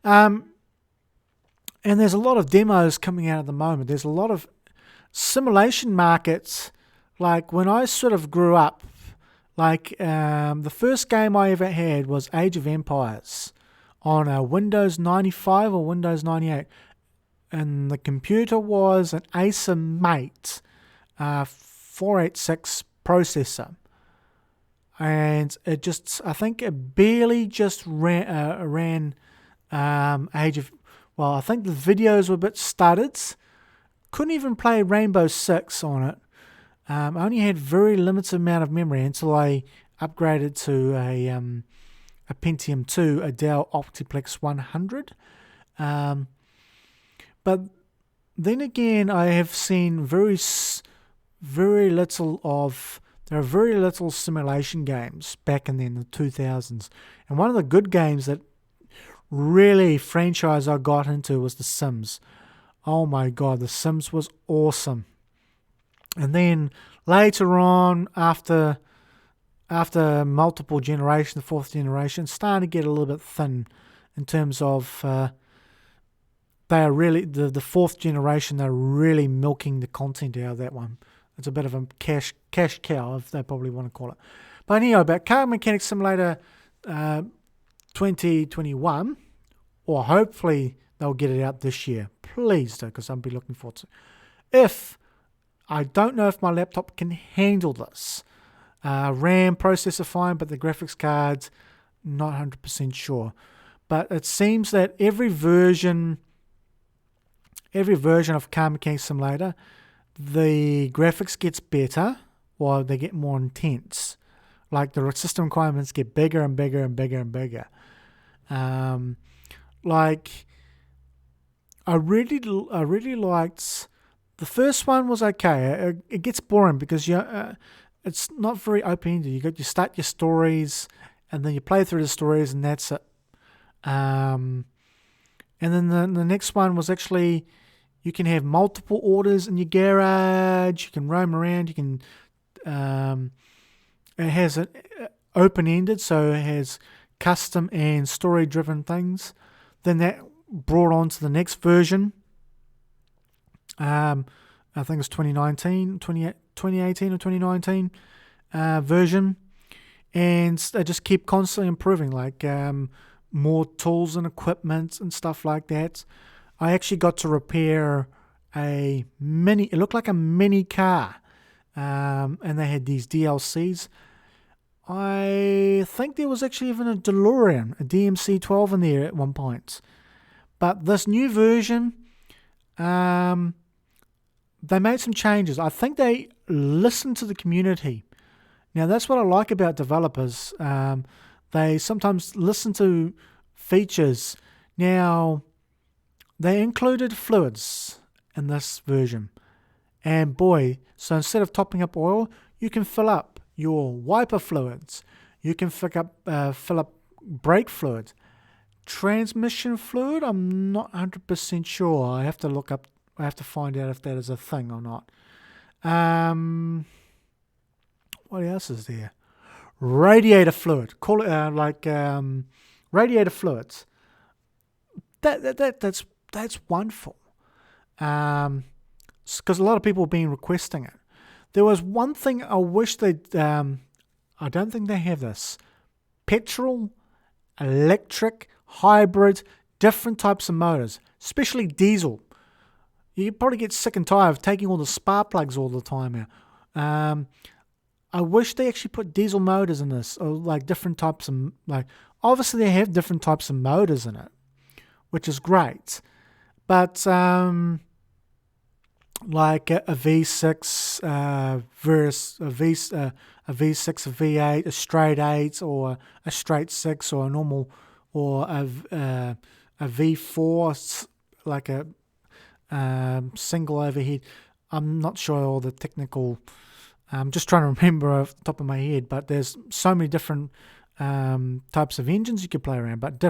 And there's a lot of demos coming out at the moment. There's a lot of simulation markets. Like, when I sort of grew up, like, the first game I ever had was Age of Empires on a Windows 95 or Windows 98. And the computer was an Acer Mate 486 processor. And it just, I think it barely just ran Age of, well, I think the videos were a bit stuttered. Couldn't even play Rainbow Six on it. I only had very limited amount of memory until I upgraded to a Pentium 2, a Dell Optiplex 100. But then again, I have seen very little simulation games back in the 2000s. And one of the good games that really franchise I got into was The Sims. Oh my God, The Sims was awesome. And then later on, after multiple generations, the fourth generation, starting to get a little bit thin in terms of they are really, the fourth generation, they're really milking the content out of that one. It's a bit of a cash cow, if they probably want to call it. But anyhow, about Car Mechanic Simulator 2021, or hopefully they'll get it out this year. Please do, because I'll be looking forward to it. I don't know if my laptop can handle this. RAM, processor fine, but the graphics cards, not 100% sure. But it seems that every version of Car Mechanic Simulator, the graphics gets better while they get more intense. Like, the system requirements get bigger and bigger and bigger and bigger. Like, I really liked the first one. Was okay. It gets boring because it's not very open-ended. You start your stories and then you play through the stories and that's it. And then the next one was actually, you can have multiple orders in your garage. You can roam around. You can. It has an open-ended, so it has custom and story-driven things. Then that brought on to the next version. I think it's 2018 or 2019 version, and they just keep constantly improving, like more tools and equipment and stuff like that. I actually got to repair it looked like a mini car, and they had these DLCs. I think there was actually even a DeLorean, a DMC-12 in there at one point. But this new version, they made some changes. I think they listened to the community. Now, that's what I like about developers. They sometimes listen to features. Now, they included fluids in this version. And boy, so instead of topping up oil, you can fill up your wiper fluids, You can fill up brake fluid. Transmission fluid, I'm not 100% sure. I have to find out if that is a thing or not. What else is there? Radiator fluid. Call it radiator fluids. That's wonderful. Because a lot of people have been requesting it. There was one thing I wish they'd. I don't think they have this. Petrol, electric, hybrid, different types of motors, especially diesel. You probably get sick and tired of taking all the spark plugs all the time out. I wish they actually put diesel motors in this, or like different types of, like, obviously they have different types of motors in it, which is great. But like a V6 versus a V6, a V8, a straight 8, or a straight 6, or a normal, or a V4, like a single overhead. I'm not sure all the technical. I'm just trying to remember off the top of my head, but there's so many different types of engines you could play around. But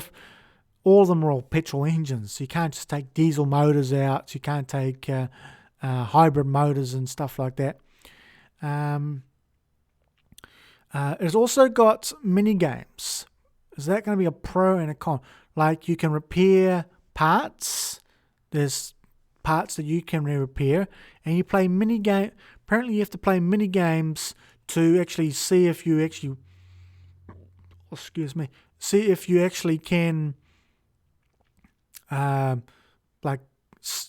all of them are all petrol engines. So you can't just take diesel motors out. So you can't take hybrid motors and stuff like that. It's also got mini games. Is that going to be a pro and a con? Like you can repair parts. There's parts that you can repair, and you play mini game. Apparently, you have to play mini games to actually see if you actually. See if you actually can. Like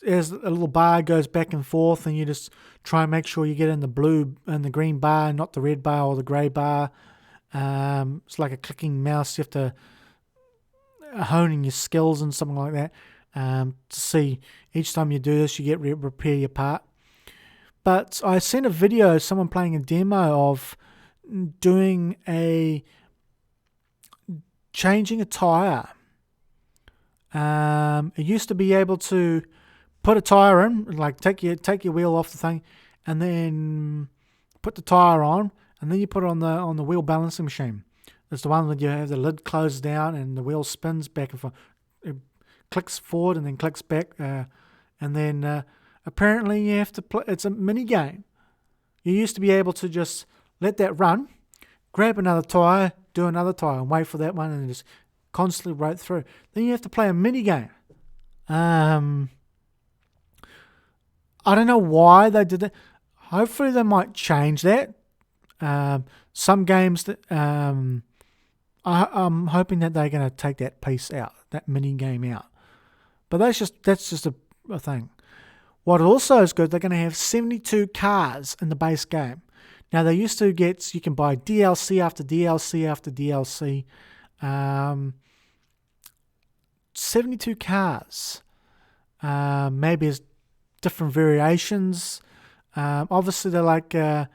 as a little bar goes back and forth, and you just try and make sure you get in the blue and the green bar, not the red bar or the grey bar. It's like a clicking mouse. You have to honing your skills and something like that. To see each time you do this, you get repair your part. But I sent a video, someone playing a demo of doing changing a tire. It used to be able to put a tire in, like take your wheel off the thing, and then put the tire on, and then you put it on the wheel balancing machine. It's the one that you have the lid closed down and the wheel spins back and forth. It clicks forward and then clicks back, and then apparently you have to play. It's a mini game. You used to be able to just let that run, grab another tire, do another tire, and wait for that one, and just constantly rotate through. Then you have to play a mini game. I don't know why they did that. Hopefully they might change that. Some games that I'm hoping that they're going to take that piece out, that mini game out. But that's just a thing. What also is good, they're going to have 72 cars in the base game. Now they used to you can buy DLC after DLC after DLC. 72 cars. Maybe it's different variations. Obviously they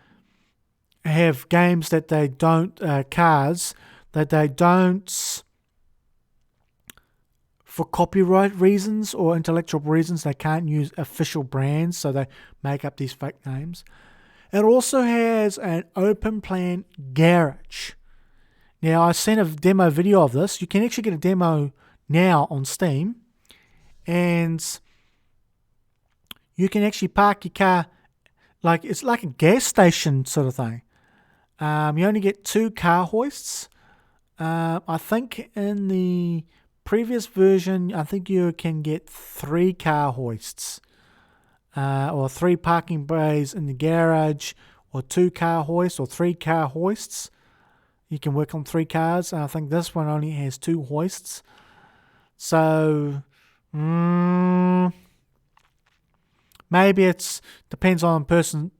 have games that they don't, cars that they don't, for copyright reasons or intellectual reasons, they can't use official brands, so they make up these fake names. It also has an open plan garage. Now, I sent a demo video of this. You can actually get a demo now on Steam, and you can actually park your car it's like a gas station sort of thing. You only get 2 car hoists. I think in the previous version, I think you can get 3 car hoists, or 3 parking bays in the garage, or 2 car hoists, or 3 car hoists. You can work on 3 cars. And I think this one only has 2 hoists. So maybe it depends on the person.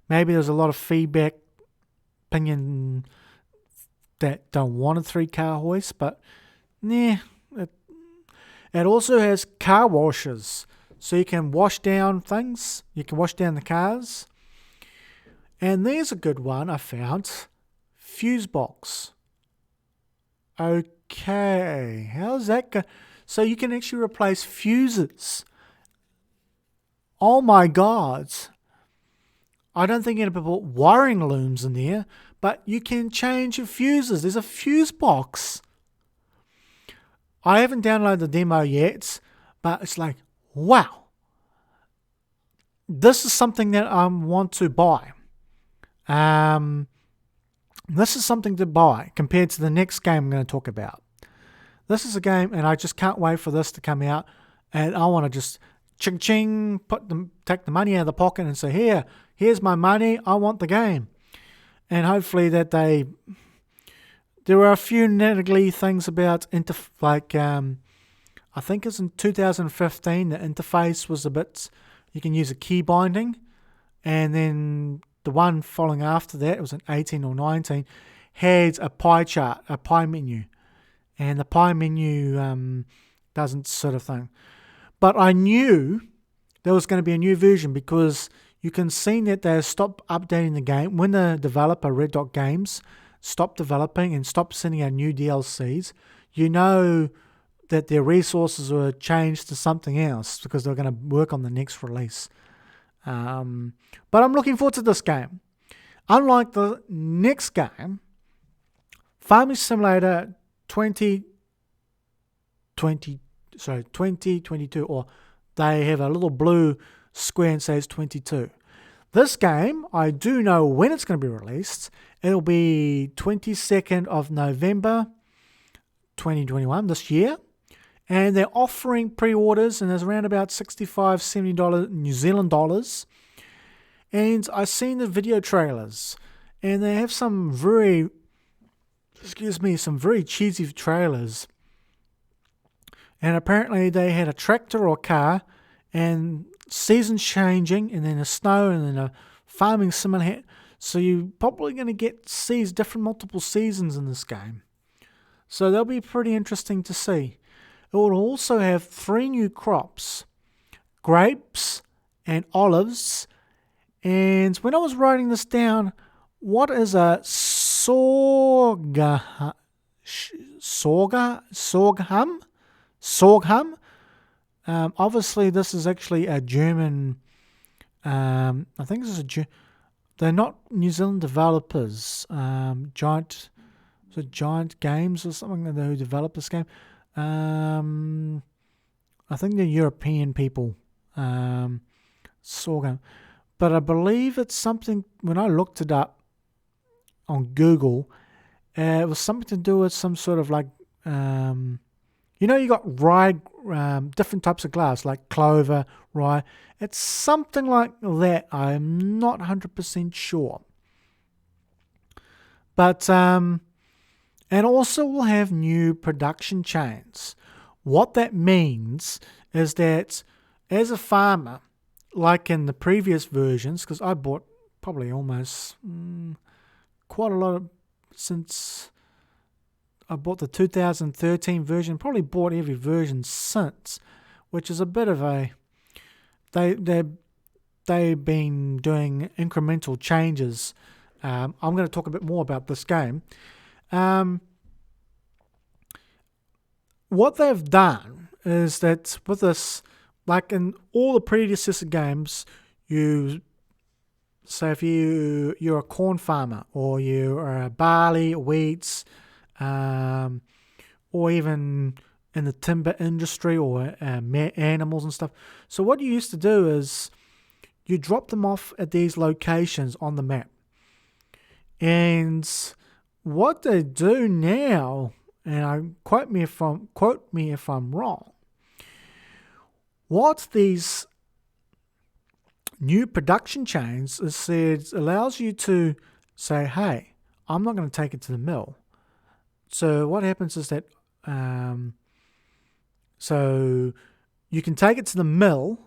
Maybe there's a lot of feedback, opinion that don't want a 3 car hoist, but it also has car washers, so you can wash down things. You can wash down the cars. And there's a good one I found. Fuse box. Okay, how's that go? So you can actually replace fuses. Oh my God. I don't think you're going to put wiring looms in there, but you can change your fuses. There's a fuse box. I haven't downloaded the demo yet, but it's like, wow. This is something that I want to buy. This is something to buy compared to the next game I'm going to talk about. This is a game, and I just can't wait for this to come out. And I want to just ching-ching, take the money out of the pocket and say, here's my money. I want the game. And hopefully that there were a few niggly things about I think it's in 2015, the interface was a bit, you can use a key binding, and then the one following after that, it was in 18 or 19, had a pie chart, a pie menu, and the pie menu doesn't sort of thing. But I knew there was going to be a new version because you can see that they stopped updating the game. When the developer, Red Dot Games, stopped developing and stopped sending out new DLCs, you know that their resources were changed to something else because they're going to work on the next release. But I'm looking forward to this game. Unlike the next game, Farming Simulator 2022, or they have a little blue square and says 22. This game, I do know when it's going to be released. It'll be 22nd of November 2021, this year. And they're offering pre-orders, and there's around about $65, $70 New Zealand dollars. And I've seen the video trailers, and they have some very cheesy trailers. And apparently they had a tractor or car, and seasons changing, and then a snow, and then a farming simulator. So you're probably going to see multiple seasons in this game. So they'll be pretty interesting to see. It will also have 3 new crops, grapes and olives. And when I was writing this down, what is a sorghum? Obviously, this is actually a German. I think this is they're not New Zealand developers. Giant Games or something that who developed this game. I think they're European people. Sorghum, but I believe it's something. When I looked it up on Google, it was something to do with some sort of like. You got rye, different types of grass, like clover, rye. It's something like that. I'm not 100% sure. But, and also we'll have new production chains. What that means is that as a farmer, like in the previous versions, because I bought probably almost quite a lot since I bought the 2013 version, probably bought every version since, which is a bit of a... They've been doing incremental changes. I'm going to talk a bit more about this game. What they've done is that with this, like in all the predecessor games, so if you're a corn farmer, or you're a barley, wheat, or even in the timber industry, or animals and stuff. So what you used to do is you drop them off at these locations on the map. And what they do now, and quote me if I'm wrong, what these new production chains allows you to say, hey, I'm not going to take it to the mill. So what happens is that so you can take it to the mill,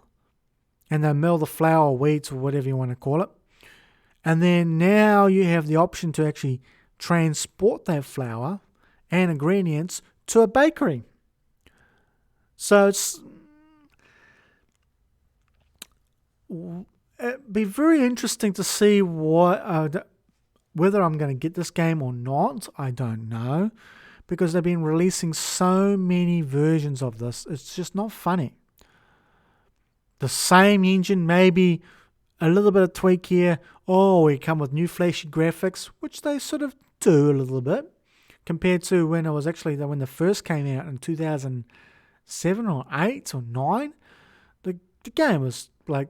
and they mill the flour or wheat or whatever you want to call it. And then now you have the option to actually transport that flour and ingredients to a bakery. So it'd be very interesting to see whether I'm going to get this game or not. I don't know, because they've been releasing so many versions of this. It's just not funny. The same engine, maybe a little bit of tweak here. Oh, we come with new flashy graphics, which they sort of do a little bit compared to when they first came out in 2007 or 8 or 9. The game was like,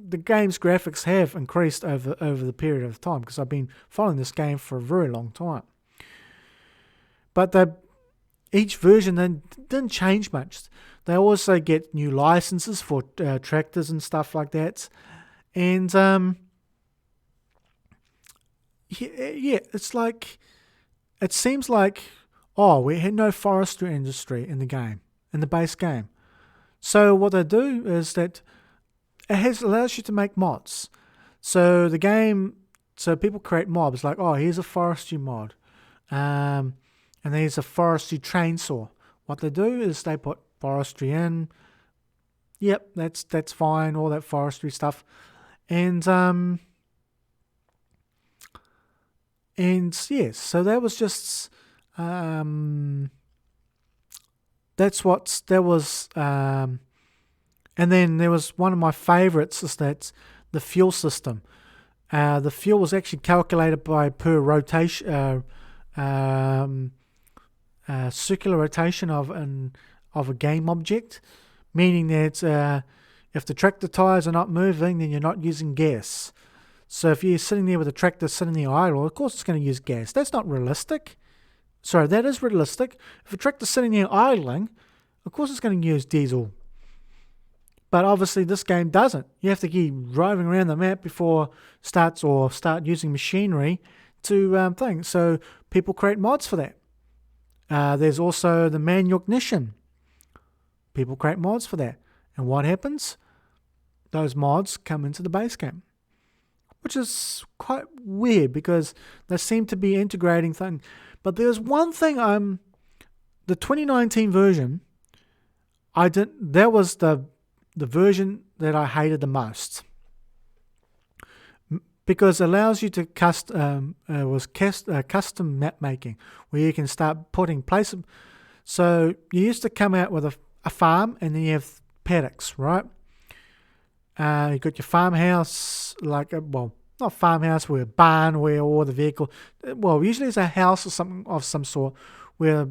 the game's graphics have increased over the period of time, because I've been following this game for a very long time. But each version then didn't change much. They also get new licenses for tractors and stuff like that. And it's like, it seems like, we had no forestry industry in the base game. So what they do is that it allows you to make mods. So people create mobs like, here's a forestry mod, and there's a forestry chainsaw. What they do is they put forestry in. Yep, that's fine, all that forestry stuff, and yes, so that was just and then there was one of my favourites, is that the fuel system. The fuel was actually calculated per rotation, circular rotation of a game object, meaning that if the tractor tyres are not moving, then you're not using gas. So if you're sitting there with a tractor sitting there idle, of course it's going to use gas. That's not realistic. Sorry, that is realistic. If a tractor's sitting there idling, of course it's going to use diesel. But obviously this game doesn't. You have to keep driving around the map before start using machinery to things. So people create mods for that. There's also the manual ignition. People create mods for that. And what happens? Those mods come into the base game, which is quite weird because they seem to be integrating things. But there's one thing the 2019 version, that was the version that I hated the most, because it allows you to custom map making, where you can start putting places. So you used to come out with a farm, and then you have paddocks, right? You got your farmhouse, not farmhouse, where a barn where all the vehicle. Well, usually it's a house or something of some sort where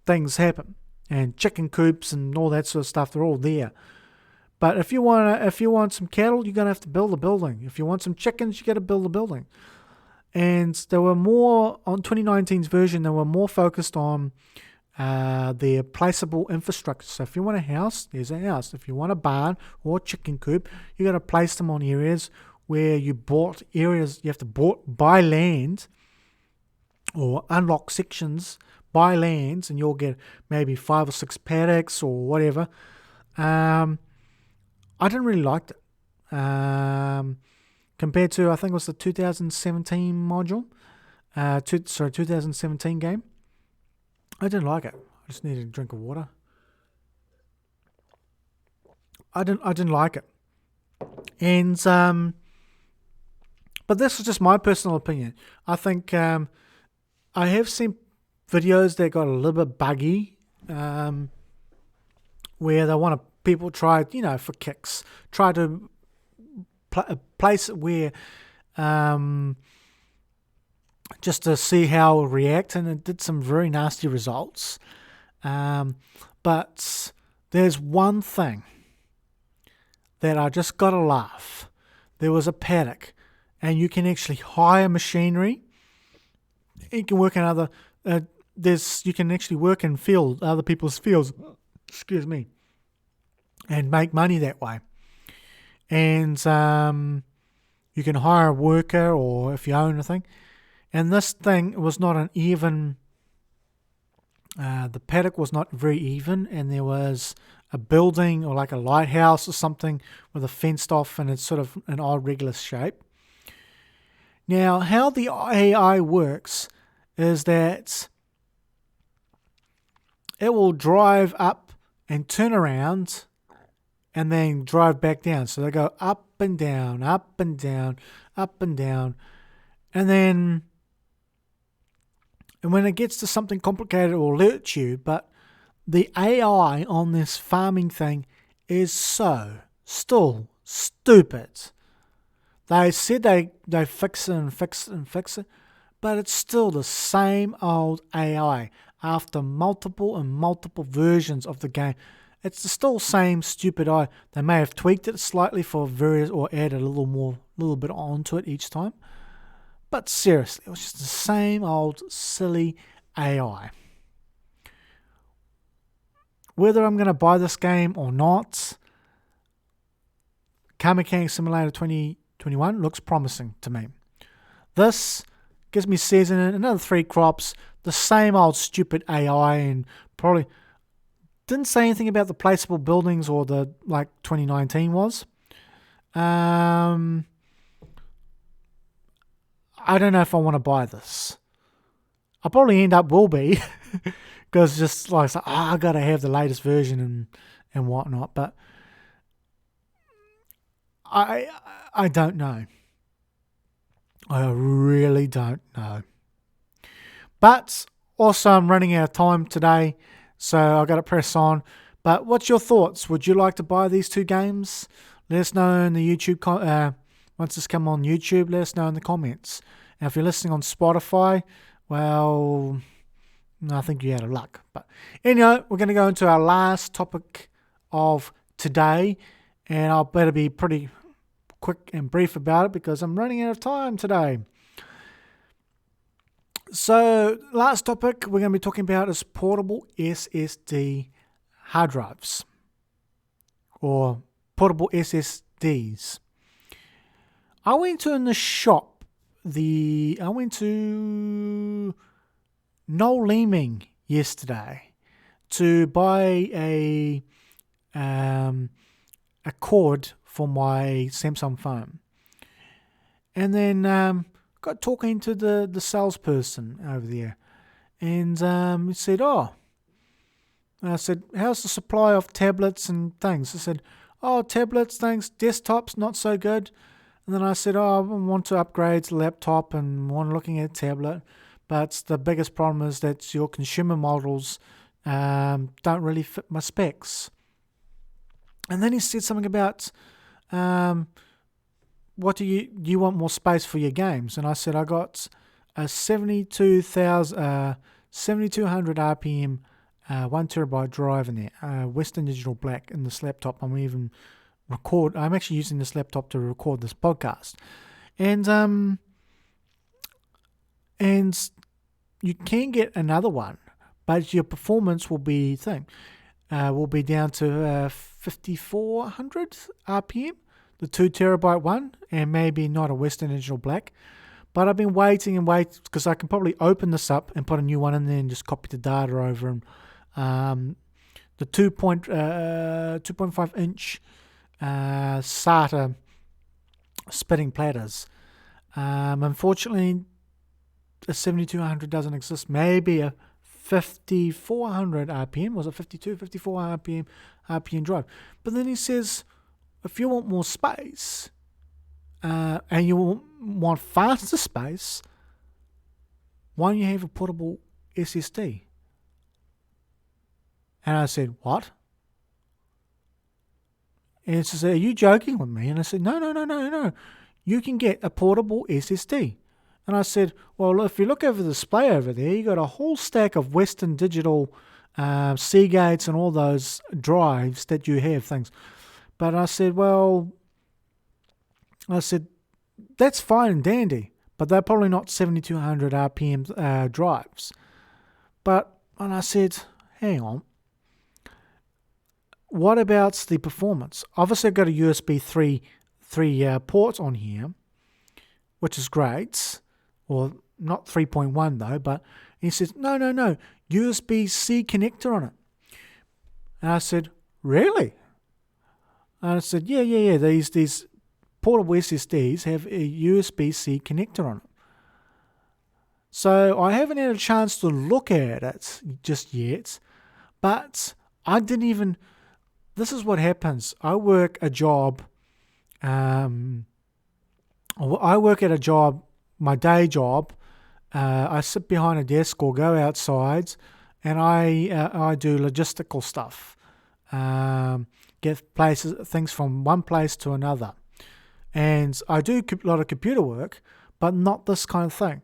things happen, and chicken coops and all that sort of stuff. They're all there. But if you want some cattle, you're gonna have to build a building. If you want some chickens, you got to build a building. And there were more on 2019's version. They were more focused on their placeable infrastructure. So if you want a house, there's a house. If you want a barn or a chicken coop, you got to place them on areas where you bought areas. You have to buy land or unlock sections, buy lands, and you'll get maybe 5 or 6 paddocks or whatever. I didn't really like it compared to, I think it was the 2017 module, 2017 game. I didn't like it. I just needed a drink of water. I didn't like it, and but this is just my personal opinion. I think I have seen videos that got a little bit buggy, where they want people try, for kicks, try to place it where, just to see how it will react, and it did some very nasty results. But there's one thing that I just got to laugh. There was a paddock, and you can actually hire machinery. You can work in you can actually work in other people's fields. Excuse me. And make money that way. And you can hire a worker, or if you own a thing. And this thing was not an even, the paddock was not very even, and there was a building or like a lighthouse or something with a fenced off, and it's sort of an odd regular shape. Now, how the AI works is that it will drive up and turn around and then drive back down. So they go up and down, up and down, up and down. And when it gets to something complicated, it will alert you. But the AI on this farming thing is still stupid. They said they fix it and fix it and fix it, but it's still the same old AI after multiple and multiple versions of the game. It's still same stupid AI. They may have tweaked it slightly for various or added a little bit onto it each time. But seriously, it was just the same old silly AI. Whether I'm going to buy this game or not, Car Mechanic Simulator 2021 looks promising to me. This gives me season another 3 crops, the same old stupid AI, and probably didn't say anything about the placeable buildings or the like 2019 was. I don't know if I want to buy this. I'll probably end up will be because just like I got to have the latest version and whatnot. But I don't know. I really don't know. But also I'm running out of time today, so I've got to press on. But what's your thoughts? Would you like to buy these 2 games? Let us know in the YouTube. Once this come on YouTube, let us know in the comments. And if you're listening on Spotify, well, I think you're out of luck. But anyway, we're going to go into our last topic of today, and I'll better be pretty quick and brief about it because I'm running out of time today. So, last topic we're going to be talking about is portable SSD hard drives or portable SSDs. I went to in the shop. I went to Noel Leeming yesterday to buy a cord for my Samsung phone, and then got talking to the salesperson over there, and he said, I said, how's the supply of tablets and things? He said, tablets, things, desktops, not so good. And then I said, I want to upgrade the laptop and want looking at a tablet, but the biggest problem is that your consumer models don't really fit my specs. And then he said something about, what do you want more space for your games? And I said, I got a 7200 RPM 1 terabyte drive in there, Western Digital Black in this laptop. I'm actually using this laptop to record this podcast, and you can get another one, but your performance will be down to 5400 RPM, the 2 terabyte one, and maybe not a Western Digital Black. But I've been waiting because I can probably open this up and put a new one in there and just copy the data over and the 2.5 inch SATA spitting platters. Unfortunately, a 7200 doesn't exist. Maybe a 5400 RPM, was it 52, 54 RPM drive. But then he says, if you want more space and you want faster space, why don't you have a portable SSD? And I said, what? And he says, are you joking with me? And I said, no. You can get a portable SSD. And I said, well, if you look over the display over there, you got a whole stack of Western Digital Seagates and all those drives that you have things. But I said, that's fine and dandy, but they're probably not 7200 RPM drives. And I said, hang on. What about the performance? Obviously, I've got a USB 3 port on here, which is great. Or not 3.1 though, but he says, no, USB-C connector on it. And I said, really? And I said, yeah. These portable SSDs have a USB-C connector on it. So I haven't had a chance to look at it just yet, but I didn't even. This is what happens. I work a job. My day job. I sit behind a desk or go outside, and I do logistical stuff. Get things from one place to another. And I do a lot of computer work, but not this kind of thing.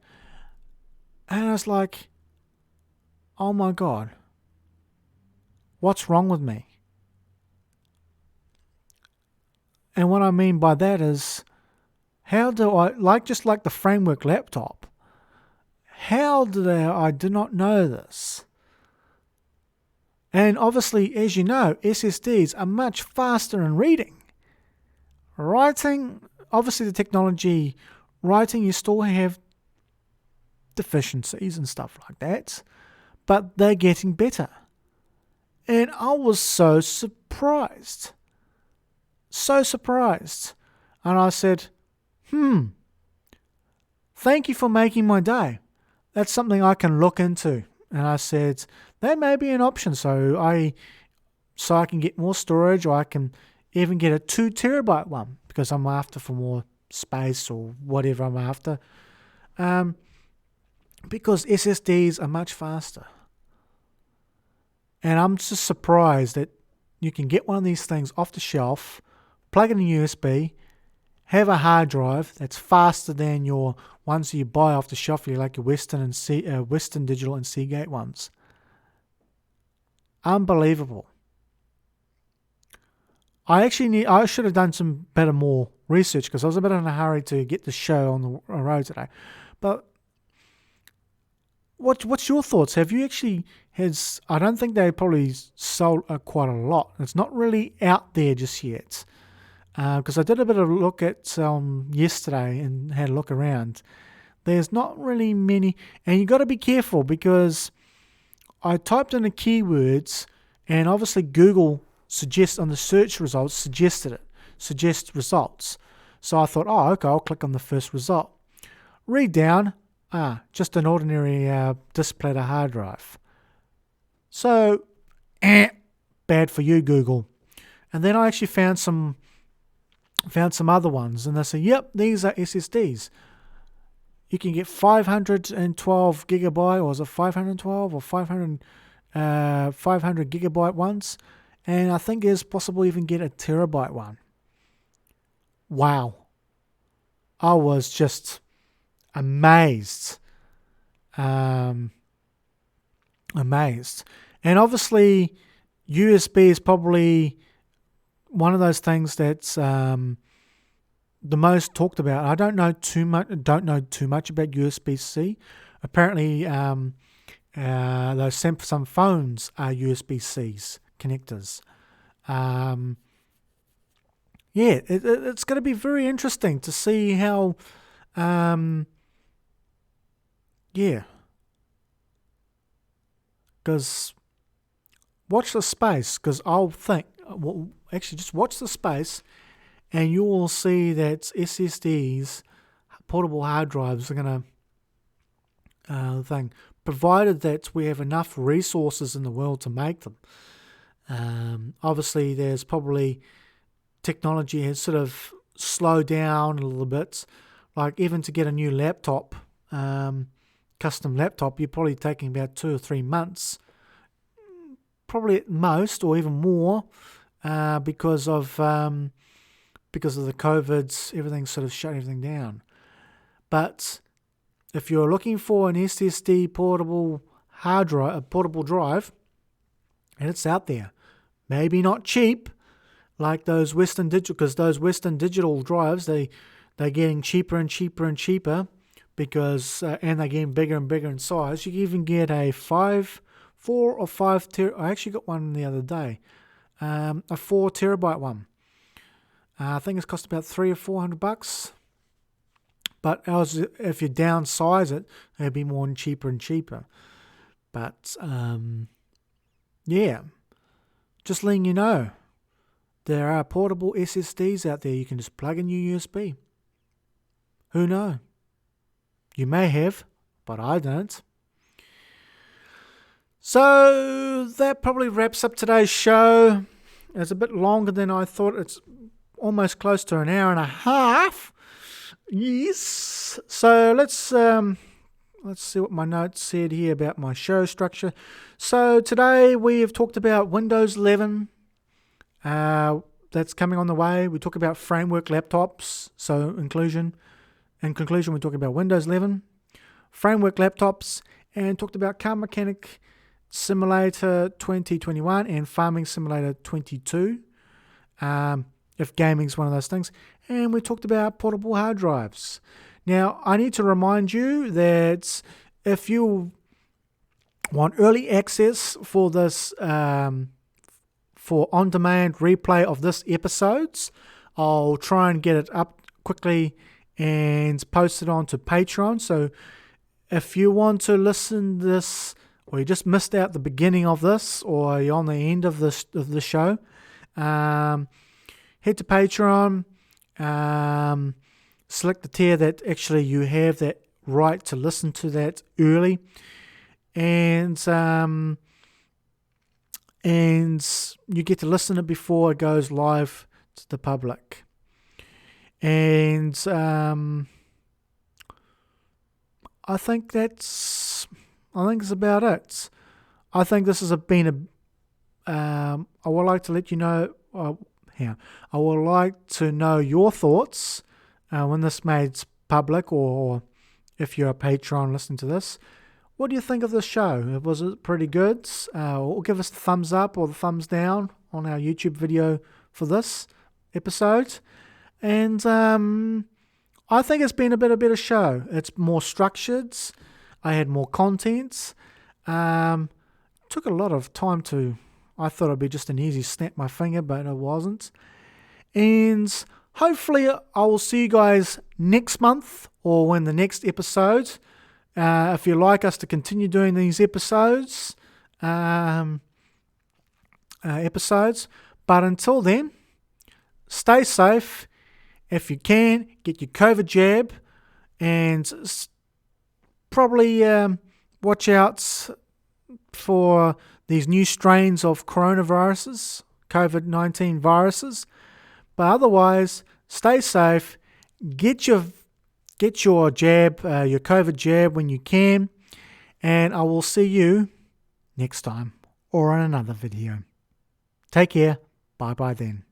And I was like, oh my God, what's wrong with me? And what I mean by that is, how do I, just like the framework laptop, how did I did not know this? And obviously, as you know, SSDs are much faster in reading. Writing, obviously the technology, writing, you still have deficiencies and stuff like that, but they're getting better. And I was so surprised. So surprised. And I said, thank you for making my day. That's something I can look into. And I said, that may be an option. So I can get more storage, or I can even get a 2 terabyte one because I'm after for more space or whatever I'm after. Because SSDs are much faster. And I'm just surprised that you can get one of these things off the shelf, plug it in USB, have a hard drive that's faster than your ones that you buy off the shelf, like your Western Digital and Seagate ones. Unbelievable. I should have done some more research because I was a bit in a hurry to get the show on the road today. But what's your thoughts? Have you actually I don't think they probably sold quite a lot. It's not really out there just yet. Because I did a bit of a look at yesterday and had a look around. There's not really many, and you got to be careful because I typed in the keywords, and obviously Google suggests on the search results suggest results. So I thought, oh, okay, I'll click on the first result. Read down, just an ordinary display to hard drive. So, bad for you, Google. And then I actually found some other ones, and they say, yep, these are SSDs. You can get 512 gigabyte, or is it 512 or 500 gigabyte ones, and I think there's possible even get a terabyte one. Wow. I was just amazed. Amazed. And obviously, USB is probably one of those things that's the most talked about. I don't know too much about USB-C. Apparently, those some phones are USB-C's connectors. It's going to be very interesting to see how. Because watch the space. Because I'll think. Well, actually, just watch the space, and you will see that SSDs, portable hard drives, are going to provided that we have enough resources in the world to make them. Obviously, there's probably technology has sort of slowed down a little bit. Like even to get a new laptop, custom laptop, you're probably taking about 2 or 3 months, probably at most, or even more. Because of the COVIDs, everything's sort of shut everything down. But if you're looking for an SSD portable hard drive, a portable drive, and it's out there, maybe not cheap like those Western Digital, because those Western Digital drives they're getting cheaper and cheaper and cheaper because and they're getting bigger and bigger in size. You can even get a 4 or 5 I actually got one the other day. A 4 terabyte one. I think it's cost about $300 or $400. But if you downsize it, it'll be more and cheaper. But just letting you know, there are portable SSDs out there. You can just plug in your USB. Who knows? You may have, but I don't. So that probably wraps up today's show. It's a bit longer than I thought. It's almost close to an hour and a half. Yes. So let's see what my notes said here about my show structure. So today we have talked about Windows 11, that's coming on the way. We talk about framework laptops. So in conclusion, we talk about Windows 11, framework laptops, and talked about Car Mechanic Simulator 2021 and Farming Simulator 22, if gaming's one of those things. And we talked about portable hard drives. Now, I need to remind you that if you want early access for this, for on-demand replay of this episodes, I'll try and get it up quickly and post it onto Patreon. So if you want to listen to this, or you just missed out the beginning of this, or you're on the end of the show, head to Patreon, select the tier that actually you have that right to listen to that early, and you get to listen to it before it goes live to the public. And I think that's about it. I think this has been I would like to let you know. I would like to know your thoughts when this made public, or if you're a patron listening to this. What do you think of this show? Was it pretty good? Or give us the thumbs up or the thumbs down on our YouTube video for this episode. And I think it's been a better show. It's more structured. I had more content. Took a lot of time I thought it'd be just an easy snap my finger, but it wasn't. And hopefully I will see you guys next month, or when the next episode. If you'd like us to continue doing these episodes. But until then, stay safe. If you can, get your COVID jab, and probably watch out for these new strains of coronaviruses, COVID-19 viruses. But otherwise, stay safe. Get your jab, your COVID jab when you can, and I will see you next time or on another video. Take care. Bye then.